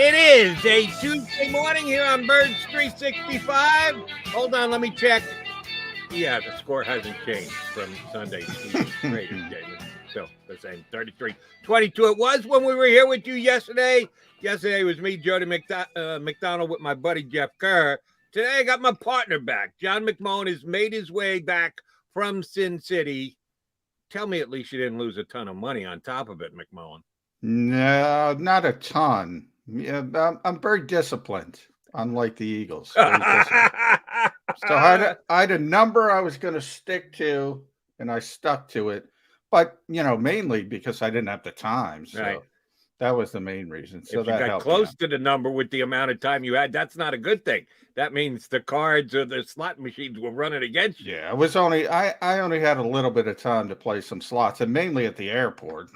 It is a Tuesday morning here on Birds 365. Hold on, let me check. Yeah, the score hasn't changed from Sunday's Raiders game. It's still the same, 33-22. It was when we were here with you yesterday. Yesterday was me, Jody McDonald, with my buddy Jeff Kerr. Today I got my partner back. John McMullen has made his way back from Sin City. Tell me at least you didn't lose a ton of money on top of it, McMullen. No, not a ton. Yeah, I'm very disciplined, unlike the Eagles. So I had a number I was going to stick to, and I stuck to it. But, mainly because I didn't have the time. So right. That was the main reason. So if you got close to the number with the amount of time you had, that's not a good thing. That means the cards or the slot machines will run it against you. Yeah, it was I only had a little bit of time to play some slots, and mainly at the airport.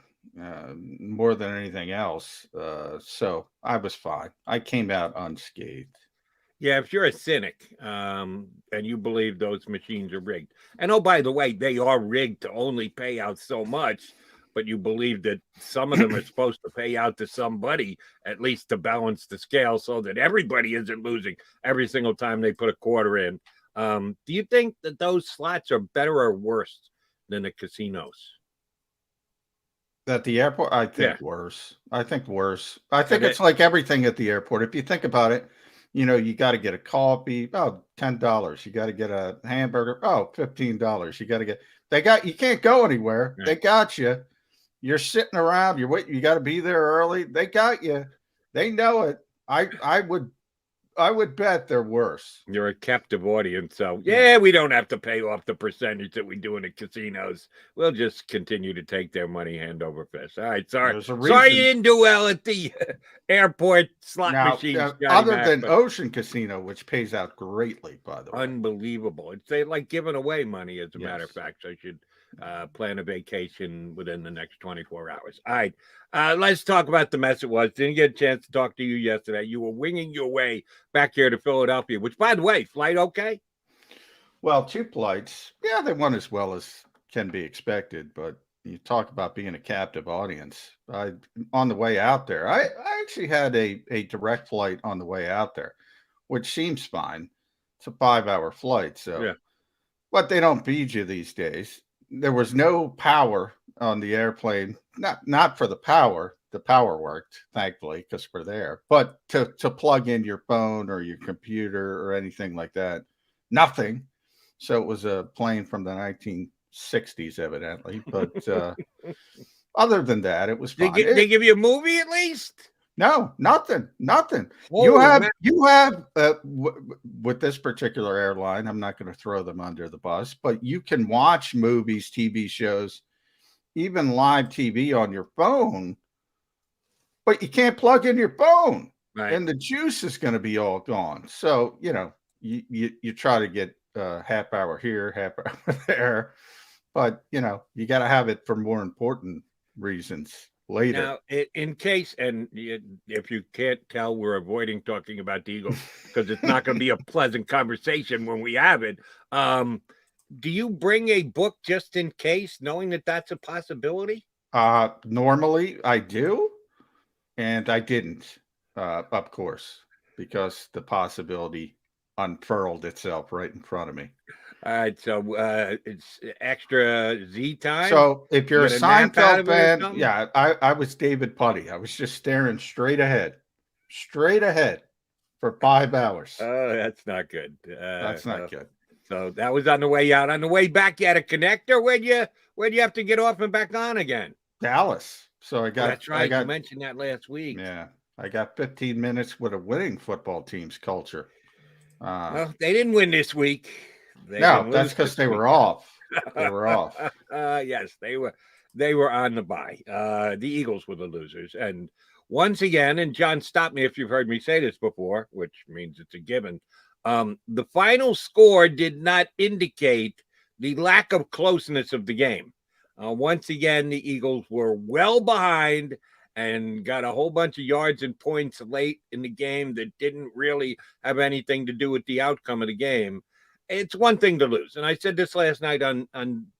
More than anything else. So I was fine. I came out unscathed. Yeah, if you're a cynic and you believe those machines are rigged, and oh, by the way, they are rigged to only pay out so much, but you believe that some of them are supposed to pay out to somebody, at least to balance the scale so that everybody isn't losing every single time they put a quarter in. Do you think that those slots are better or worse than the casinos? At the airport, I think worse. I think worse. I think it's like everything at the airport. If you think about it, you got to get a coffee, $10. You got to get a hamburger, $15. You got to you can't go anywhere. Right. They got you. You're sitting around, you're waiting, you got to be there early. They got you. They know it. I would bet they're worse. You're a captive audience. So, we don't have to pay off the percentage that we do in the casinos. We'll just continue to take their money hand over fist. All right. Sorry you didn't do well at the airport slot machines. Other than Ocean Casino, which pays out greatly, by the way. Unbelievable. It's like giving away money, as a matter of fact. So I should plan a vacation within the next 24 hours. All right. Let's talk about the mess it was. Didn't get a chance to talk to you yesterday. You were winging your way back here to Philadelphia, which, by the way, flight okay? Well, 2 flights. Yeah, they went as well as can be expected. But you talk about being a captive audience. On the way out there, I actually had a direct flight on the way out there, which seems fine. It's a 5-hour flight. So, but they don't feed you these days. There was no power on the airplane, not for the power. The power worked, thankfully, because we're there. But to plug in your phone or your computer or anything like that, nothing. So it was a plane from the 1960s, evidently. But other than that, it was fine. They give you a movie at least? No, nothing. Whoa, you have with this particular airline, I'm not going to throw them under the bus, but you can watch movies, TV shows, even live TV on your phone, but you can't plug in your phone, and the juice is going to be all gone. So, you try to get half hour here, half hour there, but you got to have it for more important reasons. Later. Now, in case, and if you can't tell, we're avoiding talking about the Eagles because it's not going to be a pleasant conversation when we have it. Do you bring a book just in case, knowing that that's a possibility? Normally I do, and I didn't, of course, because the possibility unfurled itself right in front of me. All right, so it's extra Z time. So if you're a Seinfeld fan, I was David Putty. I was just staring straight ahead for 5 hours. Oh, that's not good. That's not good. So that was on the way out. On the way back, you had a connector. Where'd you have to get off and back on again? Dallas. So I got. That's right. You mentioned that last week. Yeah, I got 15 minutes with a winning football team's culture. Well, they didn't win this week. No, that's because they were off. They were off. Yes, they were on the bye. The Eagles were the losers. And once again, and John, stop me if you've heard me say this before, which means it's a given. The final score did not indicate the lack of closeness of the game. Once again, the Eagles were well behind and got a whole bunch of yards and points late in the game that didn't really have anything to do with the outcome of the game. It's one thing to lose. And I said this last night on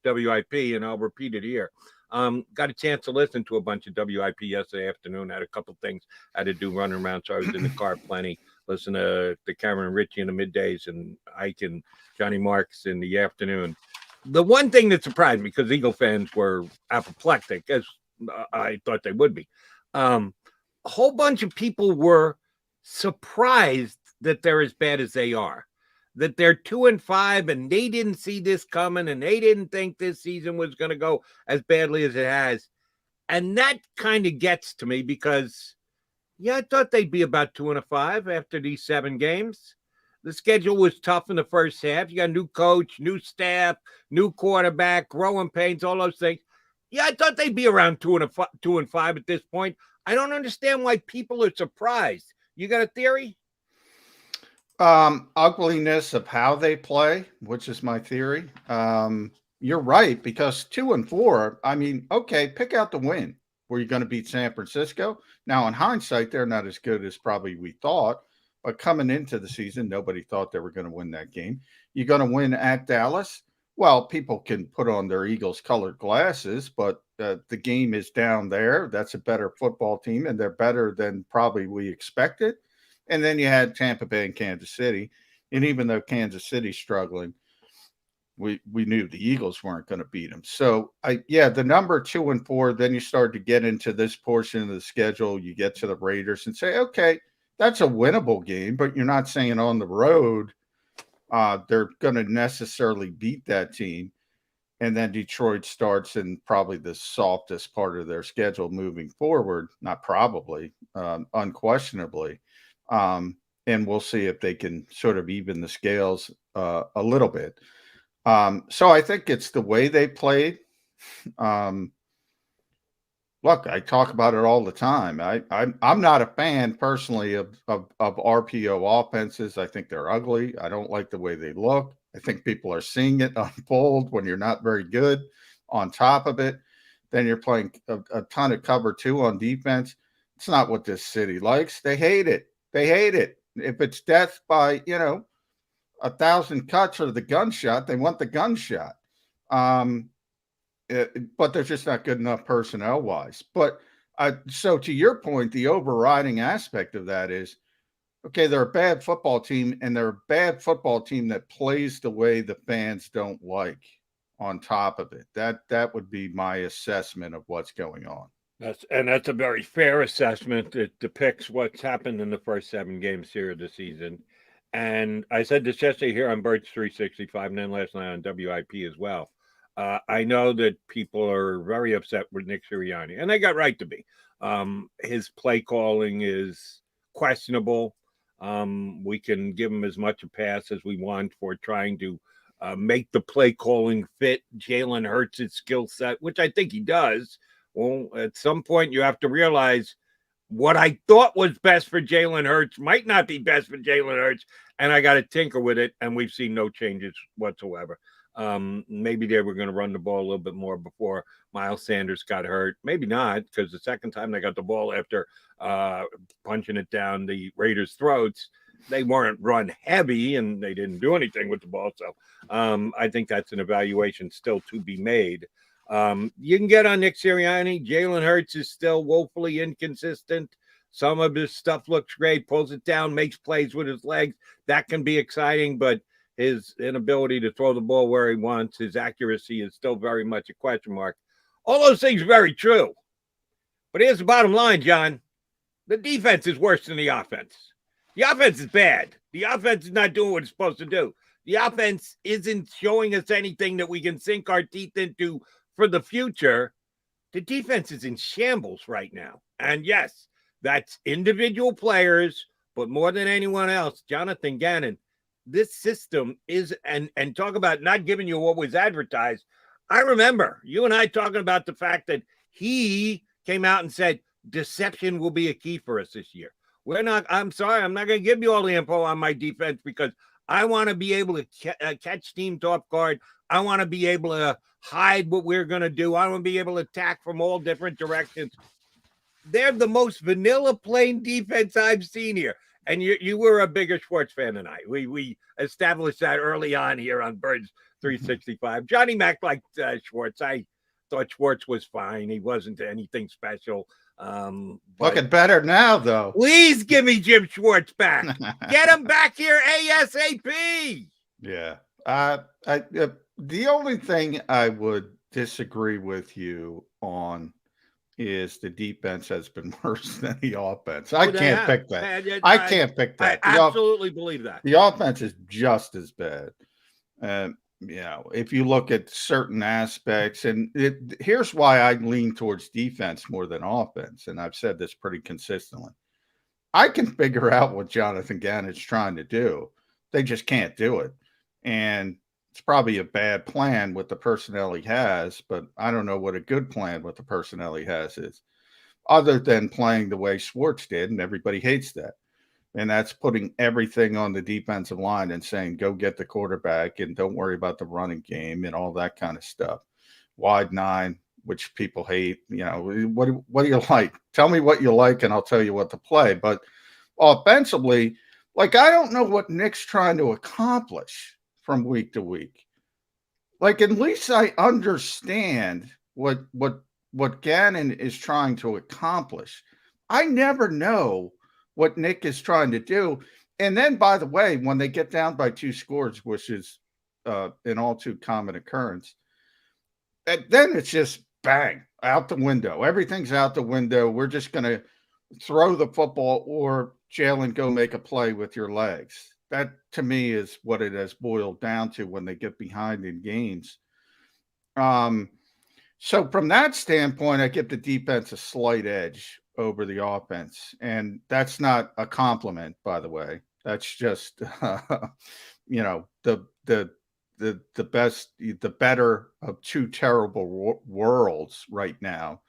WIP, and I'll repeat it here. Got a chance to listen to a bunch of WIP yesterday afternoon. Had a couple things I had to do running around, so I was in the car plenty. Listen to Cameron and Richie in the middays and Ike and Johnny Marks in the afternoon. The one thing that surprised me, because Eagle fans were apoplectic, as I thought they would be, a whole bunch of people were surprised that they're as bad as they are, that they're 2-5 and they didn't see this coming and they didn't think this season was going to go as badly as it has. And that kind of gets to me because, yeah, I thought they'd be about 2-5 after these 7 games. The schedule was tough in the first half. You got a new coach, new staff, new quarterback, growing pains, all those things. Yeah, I thought they'd be around 2-5 at this point. I don't understand why people are surprised. You got a theory? Ugliness of how they play, which is my theory. You're right, because 2-4, I mean, okay, pick out the win. Were you going to beat San Francisco? Now, in hindsight, they're not as good as probably we thought. But coming into the season, nobody thought they were going to win that game. You're going to win at Dallas? Well, people can put on their Eagles-colored glasses, but the game is down there. That's a better football team, and they're better than probably we expected. And then you had Tampa Bay and Kansas City. And even though Kansas City's struggling, we knew the Eagles weren't going to beat them. So, the number 2-4, then you start to get into this portion of the schedule. You get to the Raiders and say, okay, that's a winnable game, but you're not saying on the road they're going to necessarily beat that team. And then Detroit starts in probably the softest part of their schedule moving forward. Not probably, unquestionably. And we'll see if they can sort of even the scales a little bit. So I think it's the way they played. Look, I talk about it all the time. I'm not a fan personally of RPO offenses. I think they're ugly. I don't like the way they look. I think people are seeing it unfold when you're not very good. On top of it, then you're playing a ton of cover 2 on defense. It's not what this city likes. They hate it. They hate it. If it's death by, 1,000 cuts or the gunshot, they want the gunshot. But they're just not good enough personnel-wise. But so to your point, the overriding aspect of that is, okay, they're a bad football team, and they're a bad football team that plays the way the fans don't like on top of it. That would be my assessment of what's going on. That's a very fair assessment. It depicts what's happened in the first 7 games here of the season. And I said this yesterday here on Birds 365 and then last night on WIP as well. I know that people are very upset with Nick Sirianni, and they got right to be. His play calling is questionable. We can give him as much a pass as we want for trying to make the play calling fit Jalen Hurts' skill set, which I think he does. Well, at some point you have to realize what I thought was best for Jalen Hurts might not be best for Jalen Hurts, and I got to tinker with it, and we've seen no changes whatsoever. Maybe they were going to run the ball a little bit more before Miles Sanders got hurt. Maybe not, because the second time they got the ball after punching it down the Raiders' throats, they weren't run heavy and they didn't do anything with the ball. So I think that's an evaluation still to be made. You can get on Nick Sirianni. Jalen Hurts is still woefully inconsistent. Some of his stuff looks great, pulls it down, makes plays with his legs. That can be exciting, but his inability to throw the ball where he wants, his accuracy is still very much a question mark. All those things are very true. But here's the bottom line, John. The defense is worse than the offense. The offense is bad. The offense is not doing what it's supposed to do. The offense isn't showing us anything that we can sink our teeth into for the future. The defense is in shambles right now. And yes, that's individual players, but more than anyone else, Jonathan Gannon, this system is, and talk about not giving you what was advertised. I remember you and I talking about the fact that he came out and said deception will be a key for us this year. I'm sorry, I'm not going to give you all the info on my defense because I want to be able to catch teams off guard. I want to be able to hide what we're going to do. I want to be able to attack from all different directions. They're the most vanilla plain defense I've seen here. And you were a bigger Schwartz fan than I. We established that early on here on Birds 365. Johnny Mac liked Schwartz. I thought Schwartz was fine. He wasn't anything special. Looking better now, though. Please give me Jim Schwartz back. Get him back here ASAP. Yeah. The only thing I would disagree with you on is the defense has been worse than the offense. I can't pick that. I can't pick that. I absolutely believe that. The offense is just as bad. If you look at certain aspects, and here's why I lean towards defense more than offense, and I've said this pretty consistently. I can figure out what Jonathan Gannon's trying to do. They just can't do it. And it's probably a bad plan with the personnel he has, but I don't know what a good plan with the personnel he has is, other than playing the way Schwartz did, and everybody hates that. And that's putting everything on the defensive line and saying, go get the quarterback and don't worry about the running game and all that kind of stuff. Wide nine, which people hate. What do you like? Tell me what you like and I'll tell you what to play. But offensively, I don't know what Nick's trying to accomplish from week to week. At least I understand what Gannon is trying to accomplish. I never know what Nick is trying to do. And then, by the way, when they get down by 2 scores, which is an all too common occurrence, then it's just bang, out the window. Everything's out the window. We're just going to throw the football or Jalen go make a play with your legs. That, to me, is what it has boiled down to when they get behind in games. So from that standpoint, I give the defense a slight edge over the offense. And that's not a compliment, by the way. That's just, the better of 2 terrible worlds right now.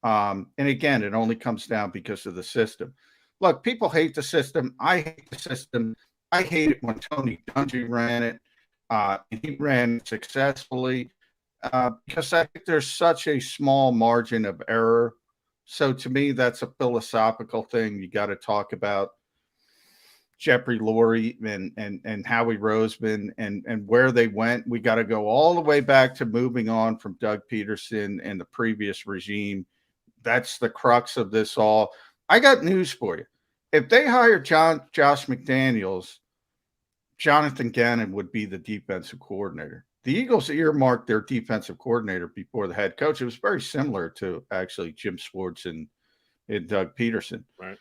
And again, it only comes down because of the system. Look, people hate the system. I hate the system. I hate it when Tony Dungy ran it. And he ran it successfully because I think there's such a small margin of error. So to me, that's a philosophical thing. You got to talk about Jeffrey Lurie and Howie Roseman and where they went. We got to go all the way back to moving on from Doug Peterson and the previous regime. That's the crux of this all. I got news for you. If they hire Josh McDaniels, Jonathan Gannon would be the defensive coordinator. The Eagles earmarked their defensive coordinator before the head coach. It was very similar to actually Jim Schwartz and Doug Peterson. Right.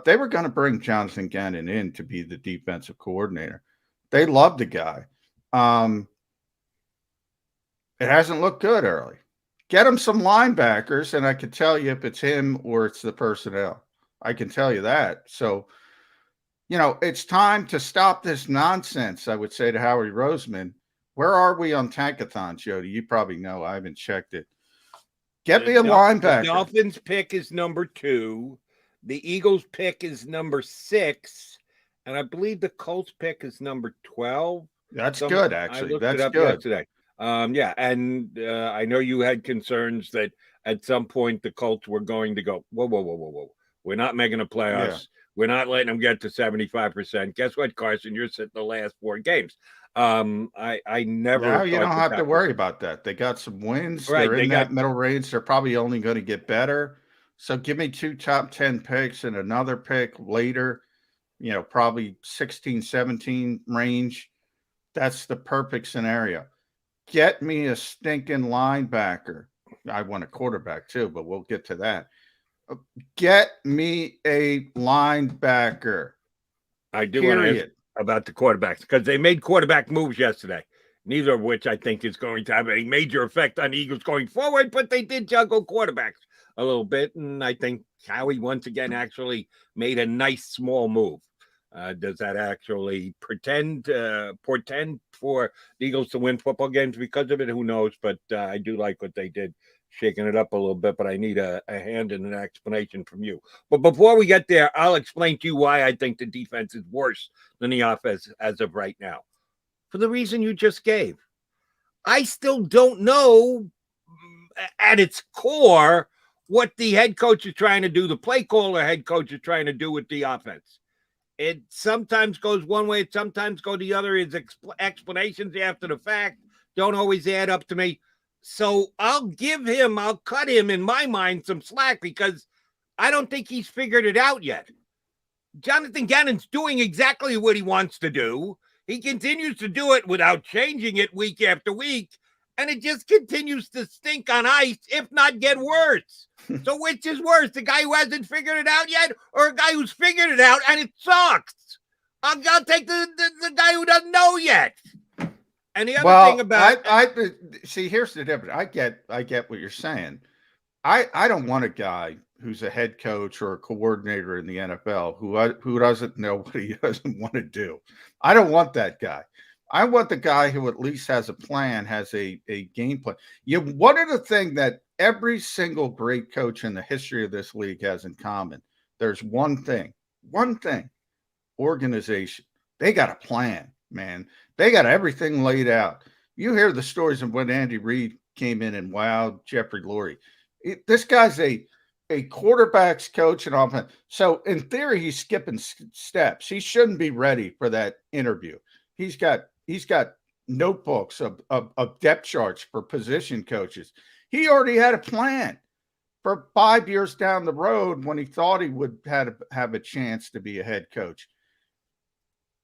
They were going to bring Jonathan Gannon in to be the defensive coordinator. They loved the guy. It hasn't looked good early. Get him some linebackers, and I can tell you if it's him or it's the personnel. I can tell you that. So, it's time to stop this nonsense, I would say to Howie Roseman. Where are we on Tankathon, Jody? You probably know. I haven't checked it. Get me a linebacker. The Dolphins pick is number 2. The Eagles pick is number 6. And I believe the Colts pick is number 12. That's good, actually. That's good. Yesterday. And I know you had concerns that at some point the Colts were going to go, whoa. We're not making the playoffs. Yeah. We're not letting them get to 75%. Guess what, Carson? You're sitting the last 4 games. I never. No, you don't have to worry about that. They got some wins. Right, they're in that middle range. They're probably only going to get better. So give me 2 top 10 picks and another pick later, probably 16, 17 range. That's the perfect scenario. Get me a stinking linebacker. I want a quarterback too, but we'll get to that. Get me a linebacker. I do want to ask about the quarterbacks because they made quarterback moves yesterday, neither of which I think is going to have a major effect on Eagles going forward, but they did juggle quarterbacks a little bit, and I think Howie once again actually made a nice small move. Does that actually portend for the Eagles to win football games because of it? Who knows? But I do like what they did, shaking it up a little bit, but I need a hand and an explanation from you. But before we get there, I'll explain to you why I think the defense is worse than the offense as of right now. For the reason you just gave. I still don't know at its core what the head coach is trying to do, the play caller head coach is trying to do with the offense. It sometimes goes one way, it sometimes goes the other. His explanations after the fact don't always add up to me. So I'll cut him in my mind some slack because I don't think he's figured it out yet. Jonathan Gannon's doing exactly what he wants to do. He continues to do it without changing it week after week, and it just continues to stink on ice, if not get worse. So which is worse, the guy who hasn't figured it out yet or a guy who's figured it out and it sucks? I'll take the guy who doesn't know yet. And the other thing about I see, here's the difference. I get what you're saying. I don't want a guy who's a head coach or a coordinator in the NFL who doesn't know what he doesn't want to do. I don't want that guy. I want the guy who at least has a plan, has a game plan. One of the things that every single great coach in the history of this league has in common, there's one thing, organization. They got a plan, man. They got everything laid out. You hear the stories of when Andy Reid came in and wowed Jeffrey Lurie. This guy's a quarterback's coach and offense. So in theory, he's skipping steps. He shouldn't be ready for that interview. He's got notebooks of depth charts for position coaches. He already had a plan for 5 years down the road when he thought he would have a chance to be a head coach.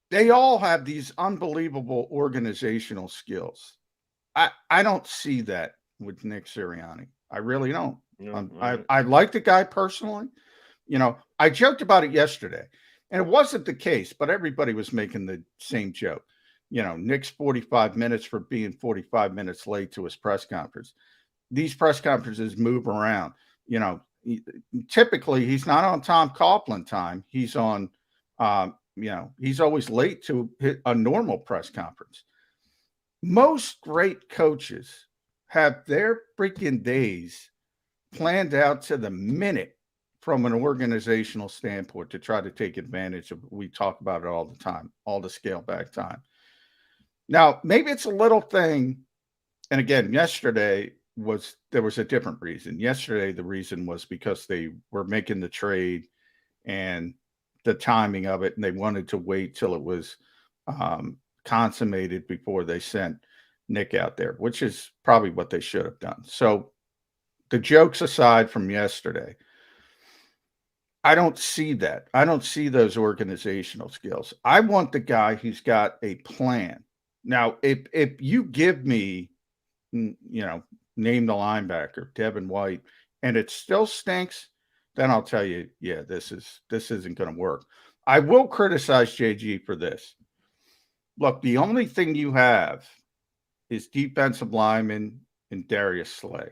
They all have these unbelievable organizational skills. I don't see that with Nick Sirianni. I really don't. I like the guy personally. I joked about it yesterday, and it wasn't the case, but everybody was making the same joke. Nick's 45 minutes for being 45 minutes late to his press conference. These press conferences move around. Typically he's not on Tom Coughlin time. He's on, he's always late to hit a normal press conference. Most great coaches have their freaking days planned out to the minute from an organizational standpoint to try to take advantage of. We talk about it all the time, all the scale back time. Now, maybe it's a little thing. And again, yesterday there was a different reason. Yesterday, the reason was because they were making the trade and the timing of it, and they wanted to wait till it was consummated before they sent Nick out there, which is probably what they should have done. So the jokes aside from yesterday, I don't see that. I don't see those organizational skills. I want the guy who's got a plan. Now, if you give me, name the linebacker, Devin White, and it still stinks, then I'll tell you, yeah, this isn't going to work. I will criticize JG for this. Look, the only thing you have is defensive lineman and Darius Slay.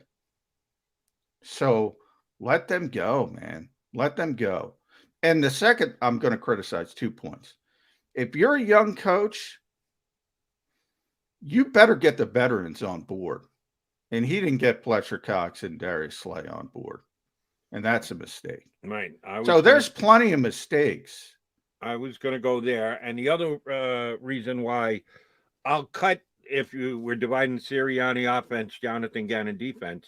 So let them go, man. Let them go. And the second, I'm going to criticize 2 points. If you're a young coach, you better get the veterans on board. And he didn't get Fletcher Cox and Darius Slay on board. And that's a mistake. Right. So there's plenty of mistakes. I was going to go there. And the other reason why I'll cut, if you were dividing Sirianni offense, Jonathan Gannon defense,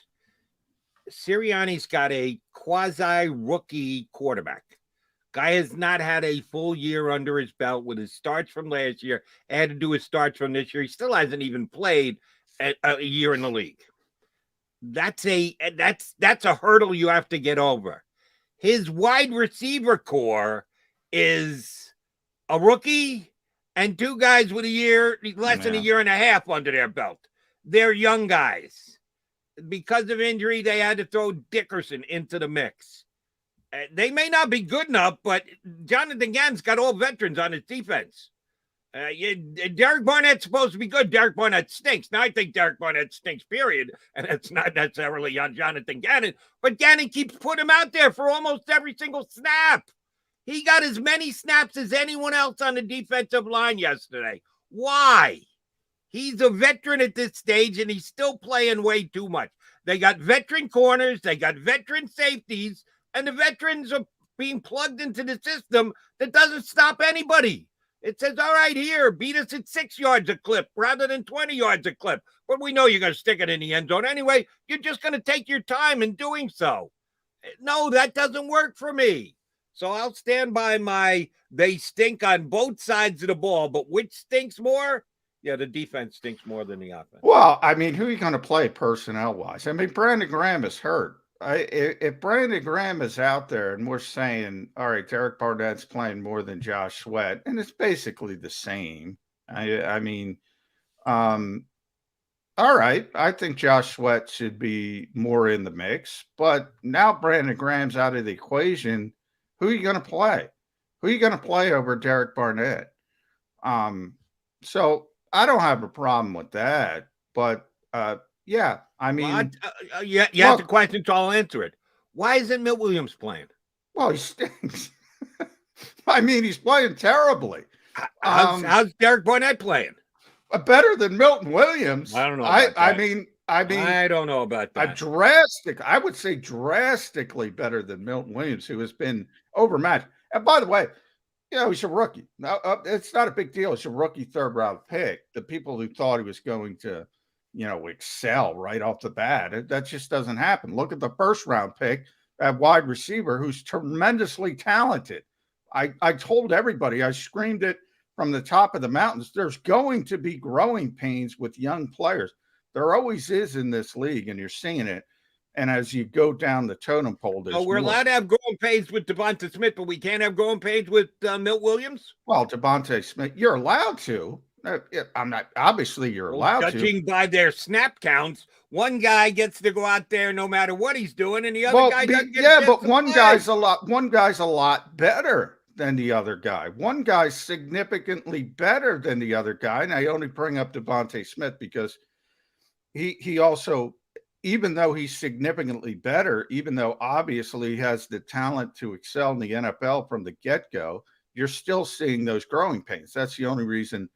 Sirianni's got a quasi-rookie quarterback. Guy has not had a full year under his belt with his starts from last year. Had to do his starts from this year. He still hasn't even played a year in the league. That's a hurdle you have to get over. His wide receiver core is a rookie and 2 guys with less than a year and a half under their belt. They're young guys. Because of injury, they had to throw Dickerson into the mix. They may not be good enough, but Jonathan Gannon's got all veterans on his defense. Derek Barnett's supposed to be good. Derek Barnett stinks. Now I think Derek Barnett stinks, period. And it's not necessarily on Jonathan Gannon, but Gannon keeps putting him out there for almost every single snap. He got as many snaps as anyone else on the defensive line yesterday. Why? He's a veteran at this stage, and he's still playing way too much. They got veteran corners. They got veteran safeties, and the veterans are being plugged into the system that doesn't stop anybody. It says, all right, here, beat us at 6 yards a clip rather than 20 yards a clip. But we know you're going to stick it in the end zone anyway. You're just going to take your time in doing so. No, that doesn't work for me. So I'll stand by they stink on both sides of the ball. But which stinks more? Yeah, the defense stinks more than the offense. Well, I mean, who are you going to play personnel-wise? I mean, Brandon Graham is hurt. If Brandon Graham is out there and we're saying, all right, Derek Barnett's playing more than Josh Sweat, and it's basically the same. I mean, all right, I think Josh Sweat should be more in the mix. But now Brandon Graham's out of the equation. Who are you going to play? Who are you going to play over Derek Barnett? So I don't have a problem with that. But yeah, I mean, well, you have the question, so I'll answer it. Why isn't Milt Williams playing? Well, he stinks. I mean, he's playing terribly. How's Derek Barnett playing? Better than Milton Williams. I don't know. I mean, I don't know about that. I would say drastically better than Milton Williams, who has been overmatched. And by the way, you know, he's a rookie. Now, it's not a big deal. It's a rookie third-round pick. The people who thought he was going to, you know, excel right off the bat, that just doesn't happen. Look at the first-round pick at wide receiver, who's tremendously talented. I told everybody, I screamed it from the top of the mountains. There's going to be growing pains with young players. There always is in this league, and you're seeing it. And as you go down the totem pole, we're allowed to have growing pains with Devonta Smith, but we can't have growing pains with Milt Williams? Well, Devonta Smith, you're allowed to. I'm not. Obviously, you're allowed to. Judging by their snap counts, one guy gets to go out there no matter what he's doing, and the other guy doesn't get a chance to one play. One guy's a lot better than the other guy. One guy's significantly better than the other guy. And I only bring up Devonta Smith because he also, even though he's significantly better, even though obviously he has the talent to excel in the NFL from the get-go, you're still seeing those growing pains. That's the only reason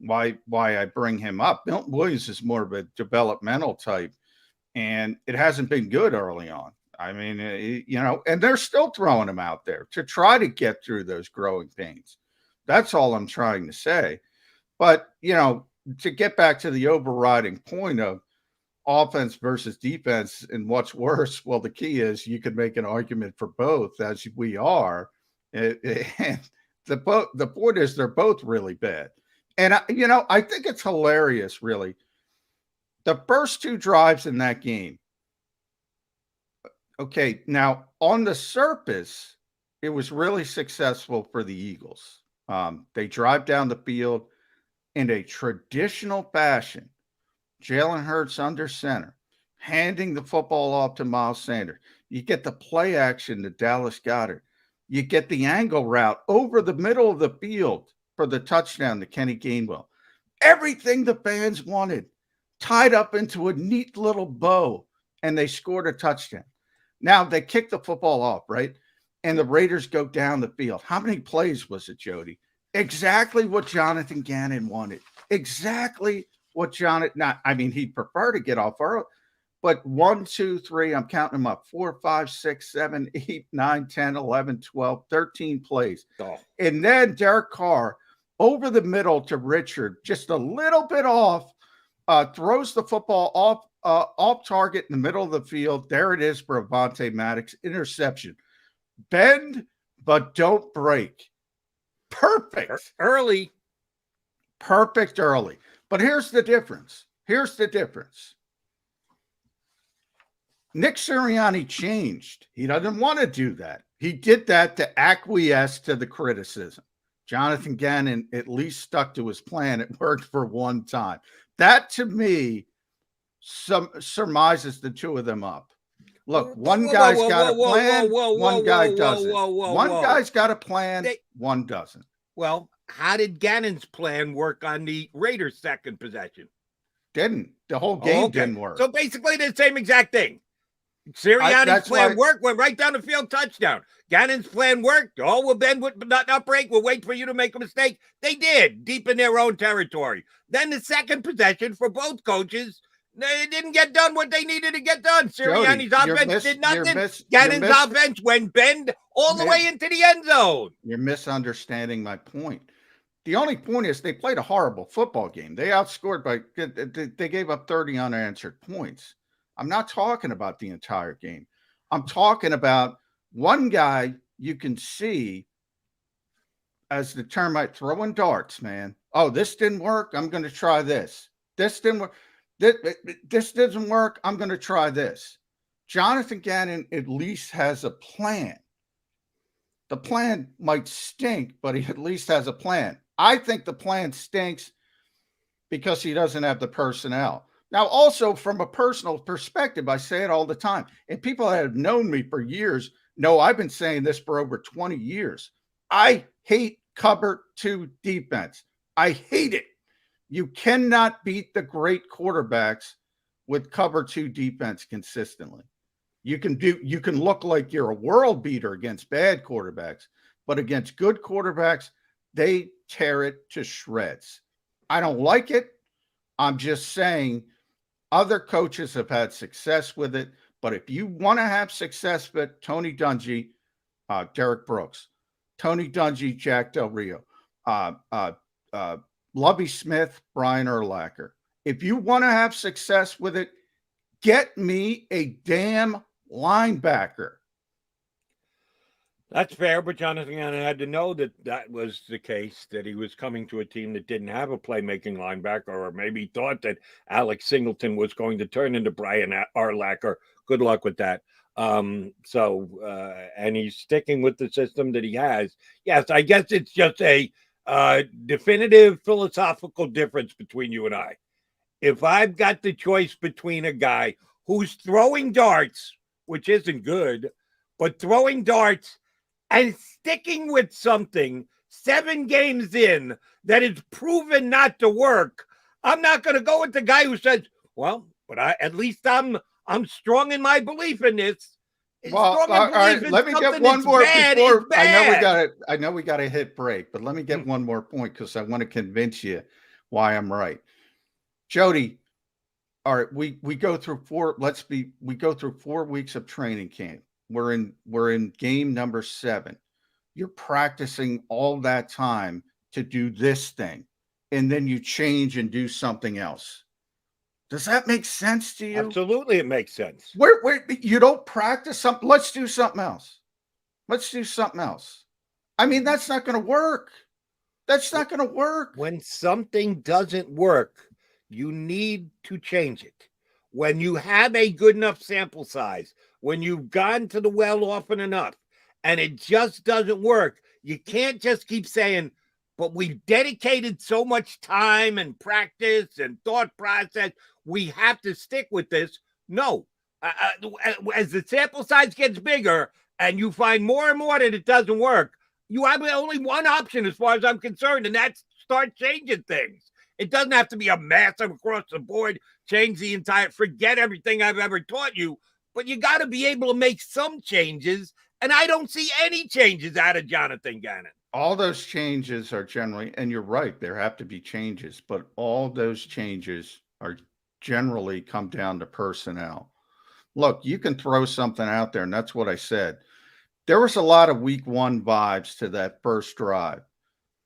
why I bring him up. Milton Williams is more of a developmental type, and it hasn't been good early on. I mean, you know, and they're still throwing him out there to try to get through those growing pains. That's all I'm trying to say. But, you know, to get back to the overriding point of offense versus defense and what's worse, well, the key is you could make an argument for both, as we are. And the point is they're both really bad. And, you know, I think it's hilarious, really. The first two drives in that game, okay, now on the surface, it was really successful for the Eagles. They drive down the field in a traditional fashion. Jalen Hurts under center, handing the football off to Miles Sanders. You get the play action to Dallas Goedert. You get the angle route over the middle of the field for the touchdown to Kenny Gainwell. Everything the fans wanted, tied up into a neat little bow, and they scored a touchdown. Now, they kick the football off, right? And the Raiders go down the field. How many plays was it, Jody? Exactly what Jonathan Gannon wanted. Exactly what he'd prefer to get off early. But 1, 2, 3, I'm counting them up. 4, 5, 6, 7, 8, 9, 10, 11, 12, 13 plays. Oh. And then Derek Carr over the middle to Richard, just a little bit off, throws the football off target in the middle of the field. There it is for Avonte Maddox. Interception. Bend, but don't break. Perfect. Early. Perfect early. But here's the difference. Nick Sirianni changed. He doesn't want to do that. He did that to acquiesce to the criticism. Jonathan Gannon at least stuck to his plan. It worked for one time. That, to me, surmises the two of them up. Look, one guy's got a plan, one guy doesn't. One guy's got a plan, one doesn't. Well, how did Gannon's plan work on the Raiders' second possession? Didn't. The whole game didn't work. So basically the same exact thing. Sirianni's plan worked, went right down the field, touchdown. Gannon's plan worked. Oh, we'll bend, but not break. We'll wait for you to make a mistake. They did, deep in their own territory. Then the second possession for both coaches, they didn't get done what they needed to get done. Sirianni's offense did nothing. Gannon's offense went bend all the way into the end zone. You're misunderstanding my point. The only point is they played a horrible football game. They outscored they gave up 30 unanswered points. I'm not talking about the entire game. I'm talking about one guy you can see as the termite, throwing darts, man. Oh, this didn't work. I'm going to try this. This didn't work. This doesn't work. I'm going to try this. Jonathan Gannon at least has a plan. The plan might stink, but he at least has a plan. I think the plan stinks because he doesn't have the personnel. Now, also from a personal perspective, I say it all the time, and people that have known me for years know I've been saying this for over 20 years. I hate cover two defense. I hate it. You cannot beat the great quarterbacks with cover two defense consistently. You can look like you're a world beater against bad quarterbacks, but against good quarterbacks, they tear it to shreds. I don't like it. I'm just saying other coaches have had success with it. But if you want to have success with Tony Dungy, Derek Brooks, Tony Dungy, Jack Del Rio, Lovie Smith, Brian Urlacher. If you want to have success with it, get me a damn linebacker. That's fair, but Jonathan had to know that was the case, that he was coming to a team that didn't have a playmaking linebacker, or maybe thought that Alex Singleton was going to turn into Brian Urlacher. Good luck with that. And he's sticking with the system that he has. Yes, I guess it's just a definitive philosophical difference between you and I. If I've got the choice between a guy who's throwing darts, which isn't good, but throwing darts and sticking with something 7 games in that is proven not to work, I'm not going to go with the guy who says, well, but at least I'm strong in my belief in this. Well, all right, let me get one more before I know we got to hit break, but let me get one more point because I want to convince you why I'm right. Jody, all right, we go through 4 weeks of training camp. We're in game number 7. You're practicing all that time to do this thing, and then you change and do something else. Does that make sense to you? Absolutely, it makes sense. Where you don't practice something, let's do something else. Let's do something else. I mean, that's not going to work. That's not going to work. When something doesn't work, you need to change it. When you have a good enough sample size, when you've gone to the well often enough, and it just doesn't work, you can't just keep saying, but we've dedicated so much time and practice and thought process, we have to stick with this. No. As the sample size gets bigger and you find more and more that it doesn't work, you have only one option as far as I'm concerned, and that's start changing things. It doesn't have to be a massive across the board, change the entire, forget everything I've ever taught you, but you got to be able to make some changes, and I don't see any changes out of Jonathan Gannon. All those changes are generally, and you're right, there have to be changes, but all those changes are generally come down to personnel. Look, you can throw something out there, and that's what I said. There was a lot of week 1 vibes to that first drive.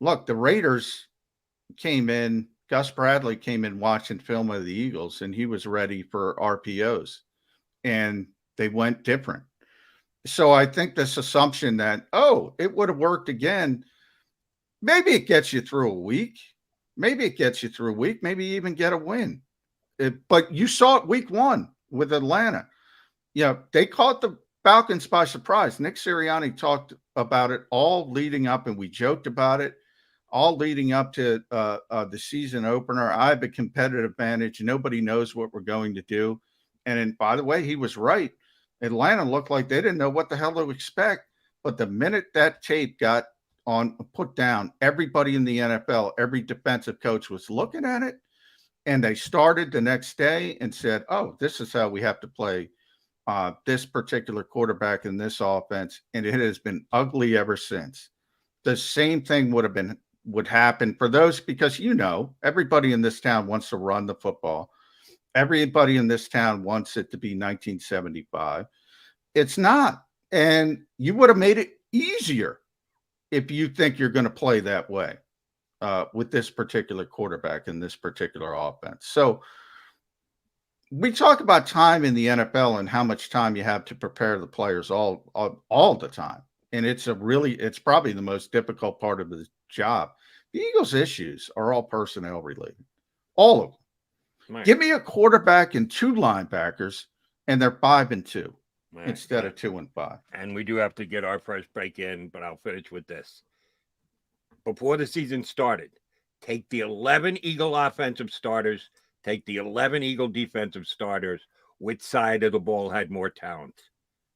Look, the Raiders came in, Gus Bradley came in watching film of the Eagles, and he was ready for RPOs, and they went different. So I think this assumption that, oh, it would have worked again, maybe it gets you through a week. Maybe it gets you through a week. Maybe you even get a win. But you saw it week 1 with Atlanta. They caught the Falcons by surprise. Nick Sirianni talked about it all leading up, and we joked about it all leading up to the season opener. I have a competitive advantage. Nobody knows what we're going to do. And by the way, he was right. Atlanta looked like they didn't know what the hell to expect. But the minute that tape got put down, everybody in the NFL, every defensive coach was looking at it. And they started the next day and said, oh, this is how we have to play this particular quarterback in this offense. And it has been ugly ever since. The same thing would happen for those, because everybody in this town wants to run the football. Everybody in this town wants it to be 1975. It's not. And you would have made it easier if you think you're going to play that way with this particular quarterback and this particular offense. So we talk about time in the NFL and how much time you have to prepare the players all the time. and it's probably the most difficult part of the job. The Eagles' issues are all personnel related, all of them. Right. Give me a quarterback and 2 linebackers, and they're 5-2 instead of 2-5. And we do have to get our first break in, but I'll finish with this. Before the season started, take the 11 Eagle offensive starters, take the 11 Eagle defensive starters. Which side of the ball had more talent?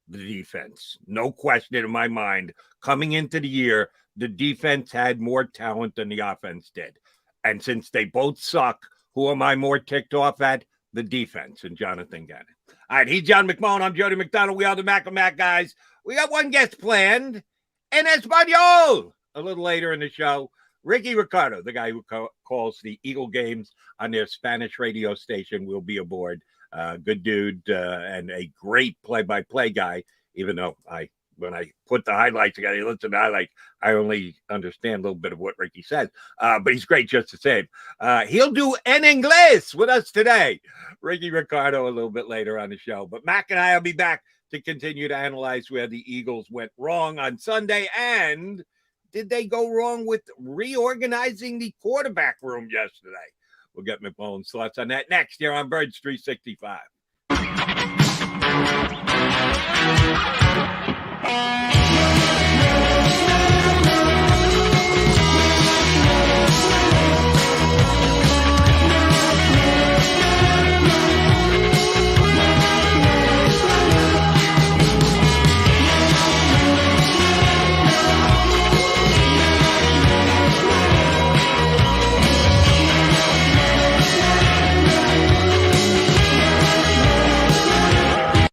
The defense. No question in my mind. Coming into the year, the defense had more talent than the offense did. And since they both suck, who am I more ticked off at? The defense and Jonathan Gannon. All right, he's John McMullen. I'm Jody McDonald. We are the Mac and Mac guys. We got one guest planned in Espanol. A little later in the show, Ricky Ricardo, the guy who calls the Eagle games on their Spanish radio station, will be aboard. Good dude and a great play-by-play guy, even though when I put the highlights together, you listen to the highlights, I only understand a little bit of what Ricky says, but he's great just the same. He'll do en inglés with us today. Ricky Ricardo a little bit later on the show, but Mac and I will be back to continue to analyze where the Eagles went wrong on Sunday, and did they go wrong with reorganizing the quarterback room yesterday? We'll get McMullen's thoughts on that next here on Birds 365.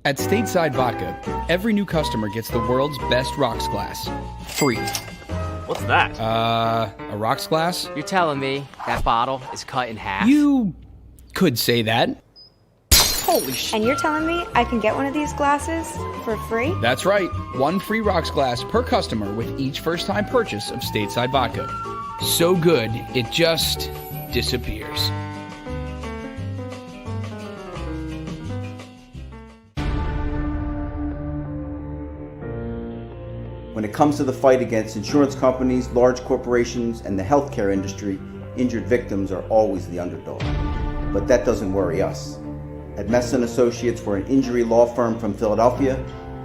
At Stateside Vodka, every new customer gets the world's best rocks glass, free. What's that? A rocks glass? You're telling me that bottle is cut in half? You could say that. Holy shit. And you're telling me I can get one of these glasses for free? That's right. 1 free rocks glass per customer with each first-time purchase of Stateside Vodka. So good, it just disappears. When it comes to the fight against insurance companies, large corporations, and the healthcare industry, injured victims are always the underdog. But that doesn't worry us. At Messa & Associates, we're an injury law firm from Philadelphia,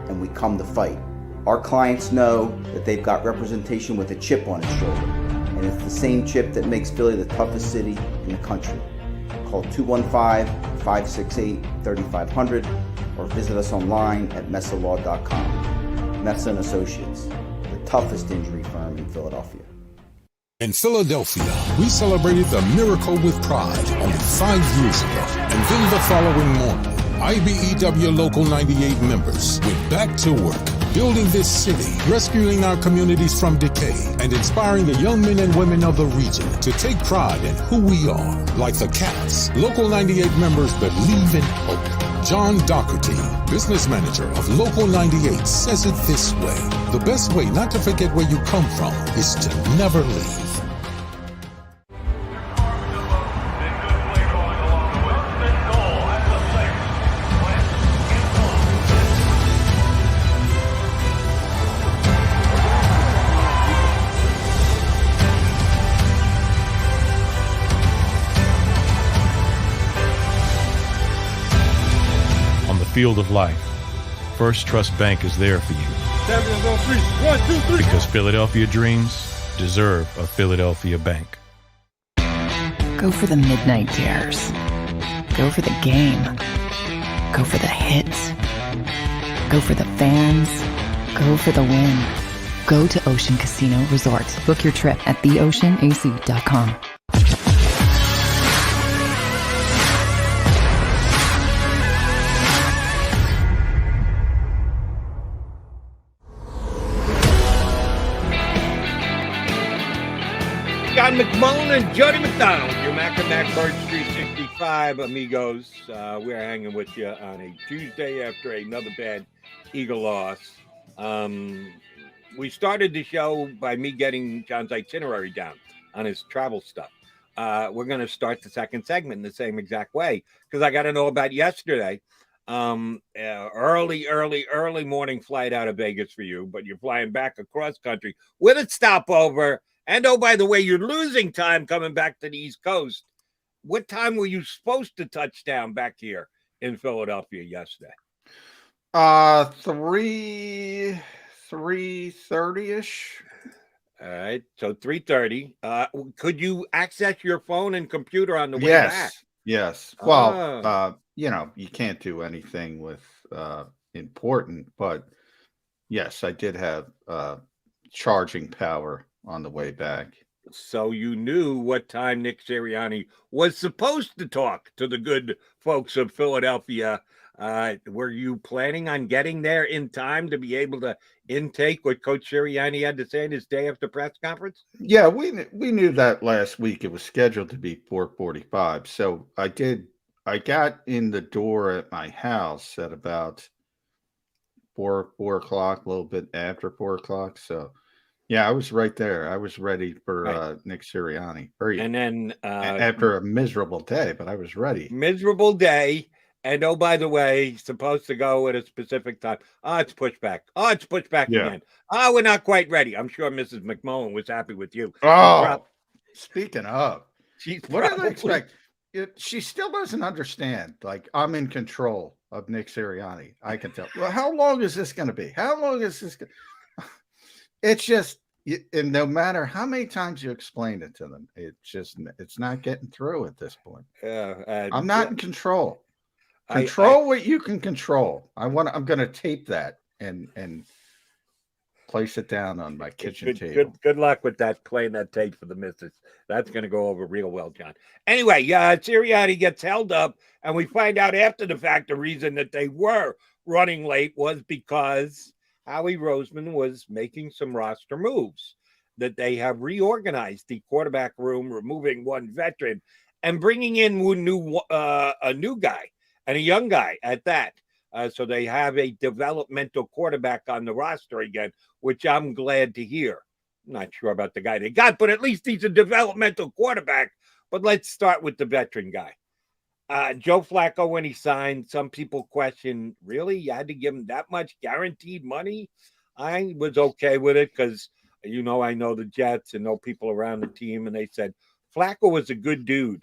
and we come to fight. Our clients know that they've got representation with a chip on its shoulder, and it's the same chip that makes Philly the toughest city in the country. Call 215-568-3500 or visit us online at messalaw.com. Messa & Associates, the toughest injury firm in Philadelphia. In Philadelphia, we celebrated the miracle with pride only 5 years ago. And then the following morning, IBEW Local 98 members went back to work, building this city, rescuing our communities from decay, and inspiring the young men and women of the region to take pride in who we are. Like the Cats, Local 98 members believe in hope. John Doherty, business manager of Local 98, says it this way: the best way not to forget where you come from is to never leave. Field of life, First Trust Bank is there for you. 7, 3, 1, 2, 3. Because Philadelphia dreams deserve a Philadelphia bank. Go for the midnight dares. Go for the game. Go for the hits. Go for the fans. Go for the win. Go to Ocean Casino Resort. Book your trip at theoceanac.com. John McMullen and Jody McDonald, your Mac and Mac Birds 365 amigos. We're hanging with you on a Tuesday after another bad Eagle loss. We started the show by me getting John's itinerary down on his travel stuff. We're going to start the second segment in the same exact way because I got to know about yesterday. Early morning flight out of Vegas for you, but you're flying back across country with a stopover. And oh, by the way, you're losing time coming back to the East Coast. What time were you supposed to touch down back here in Philadelphia yesterday? 3:30ish. All right, so 3:30. Could you access your phone and computer on the way back? Yes. Well, you can't do anything with important, but yes, I did have charging power on the way back. So you knew what time Nick Sirianni was supposed to talk to the good folks of Philadelphia. Were you planning on getting there in time to be able to intake what Coach Sirianni had to say in his day after press conference? Yeah, we knew that last week. It was scheduled to be 4:45. So I got in the door at my house at about 4 o'clock, a little bit after 4 o'clock. So yeah, I was right there. I was ready for Nick Sirianni. And then after a miserable day, but I was ready. Miserable day. And oh, by the way, supposed to go at a specific time. Oh, it's pushed back. Oh, it's pushed back again. Oh, we're not quite ready. I'm sure Mrs. McMullen was happy with you. Oh, speaking of, what probably, did I expect? She still doesn't understand. Like, I'm in control of Nick Sirianni. I can tell. Well, how long is this going to be? How long is this? It's just, and no matter how many times you explain it to them, it's not getting through at this point. I'm not in control. Control what you can control. I'm going to tape that and place it down on my kitchen table. Good luck with that, playing that tape for the missus. That's going to go over real well, John. Anyway, Sirianni gets held up, and we find out after the fact the reason that they were running late was because Howie Roseman was making some roster moves, that they have reorganized the quarterback room, removing one veteran and bringing in a new guy and a young guy at that. So they have a developmental quarterback on the roster again, which I'm glad to hear. I'm not sure about the guy they got, but at least he's a developmental quarterback. But let's start with the veteran guy. Joe Flacco, when he signed, some people question, really? You had to give him that much guaranteed money? I was okay with it because, I know the Jets and know people around the team, and they said Flacco was a good dude.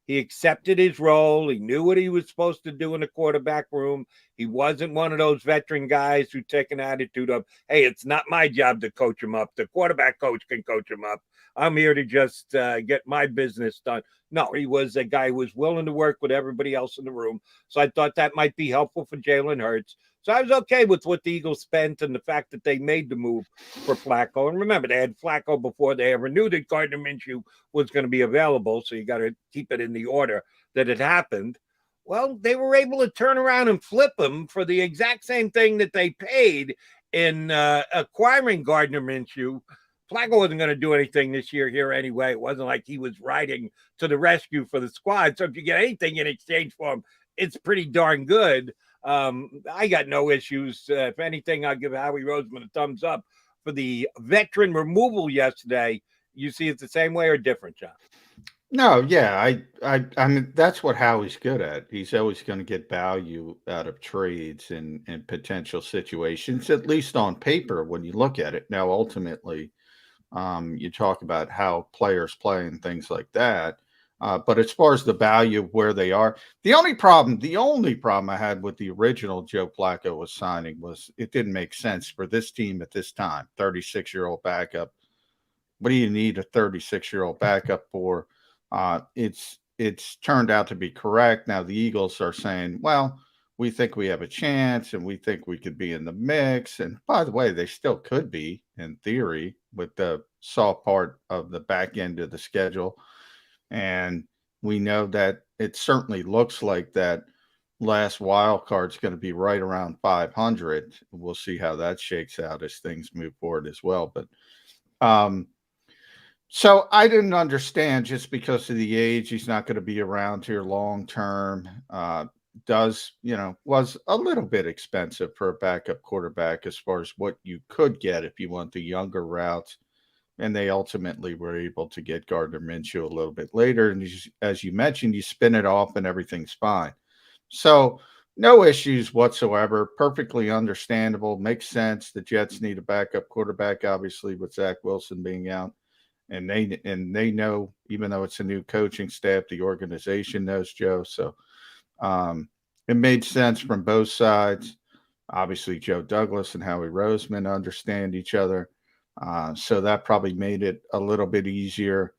He accepted his role. He knew what he was supposed to do in the quarterback room. He wasn't one of those veteran guys who take an attitude of, hey, it's not my job to coach him up. The quarterback coach can coach him up. I'm here to just get my business done. No, he was a guy who was willing to work with everybody else in the room. So I thought that might be helpful for Jalen Hurts. So I was okay with what the Eagles spent and the fact that they made the move for Flacco. And remember, they had Flacco before they ever knew that Gardner Minshew was going to be available. So you got to keep it in the order that it happened. Well, they were able to turn around and flip him for the exact same thing that they paid in acquiring Gardner Minshew. Flacco wasn't going to do anything this year here anyway. It wasn't like he was riding to the rescue for the squad. So if you get anything in exchange for him, it's pretty darn good. I got no issues. If anything, I'll give Howie Roseman a thumbs up for the veteran removal yesterday. You see it the same way or different, John? No, yeah, I mean, that's what Howie's good at. He's always going to get value out of trades and potential situations, at least on paper when you look at it. Now, ultimately, you talk about how players play and things like that. But as far as the value of where they are, the only problem I had with the original Joe Flacco was signing was it didn't make sense for this team at this time. 36-year-old backup. What do you need a 36-year-old backup for? It's turned out to be correct. Now the Eagles are saying, well, we think we have a chance and we think we could be in the mix. And by the way, they still could be in theory with the soft part of the back end of the schedule. And we know that it certainly looks like that last wild card is going to be right around 500. We'll see how that shakes out as things move forward as well. But so I didn't understand, just because of the age, he's not going to be around here long term. Was a little bit expensive for a backup quarterback as far as what you could get if you want the younger routes. And they ultimately were able to get Gardner Minshew a little bit later. And as you mentioned, you spin it off and everything's fine. So no issues whatsoever. Perfectly understandable. Makes sense. The Jets need a backup quarterback, obviously, with Zach Wilson being out. And they know, even though it's a new coaching staff, the organization knows Joe. So it made sense from both sides. Obviously, Joe Douglas and Howie Roseman understand each other. So that probably made it a little bit easier.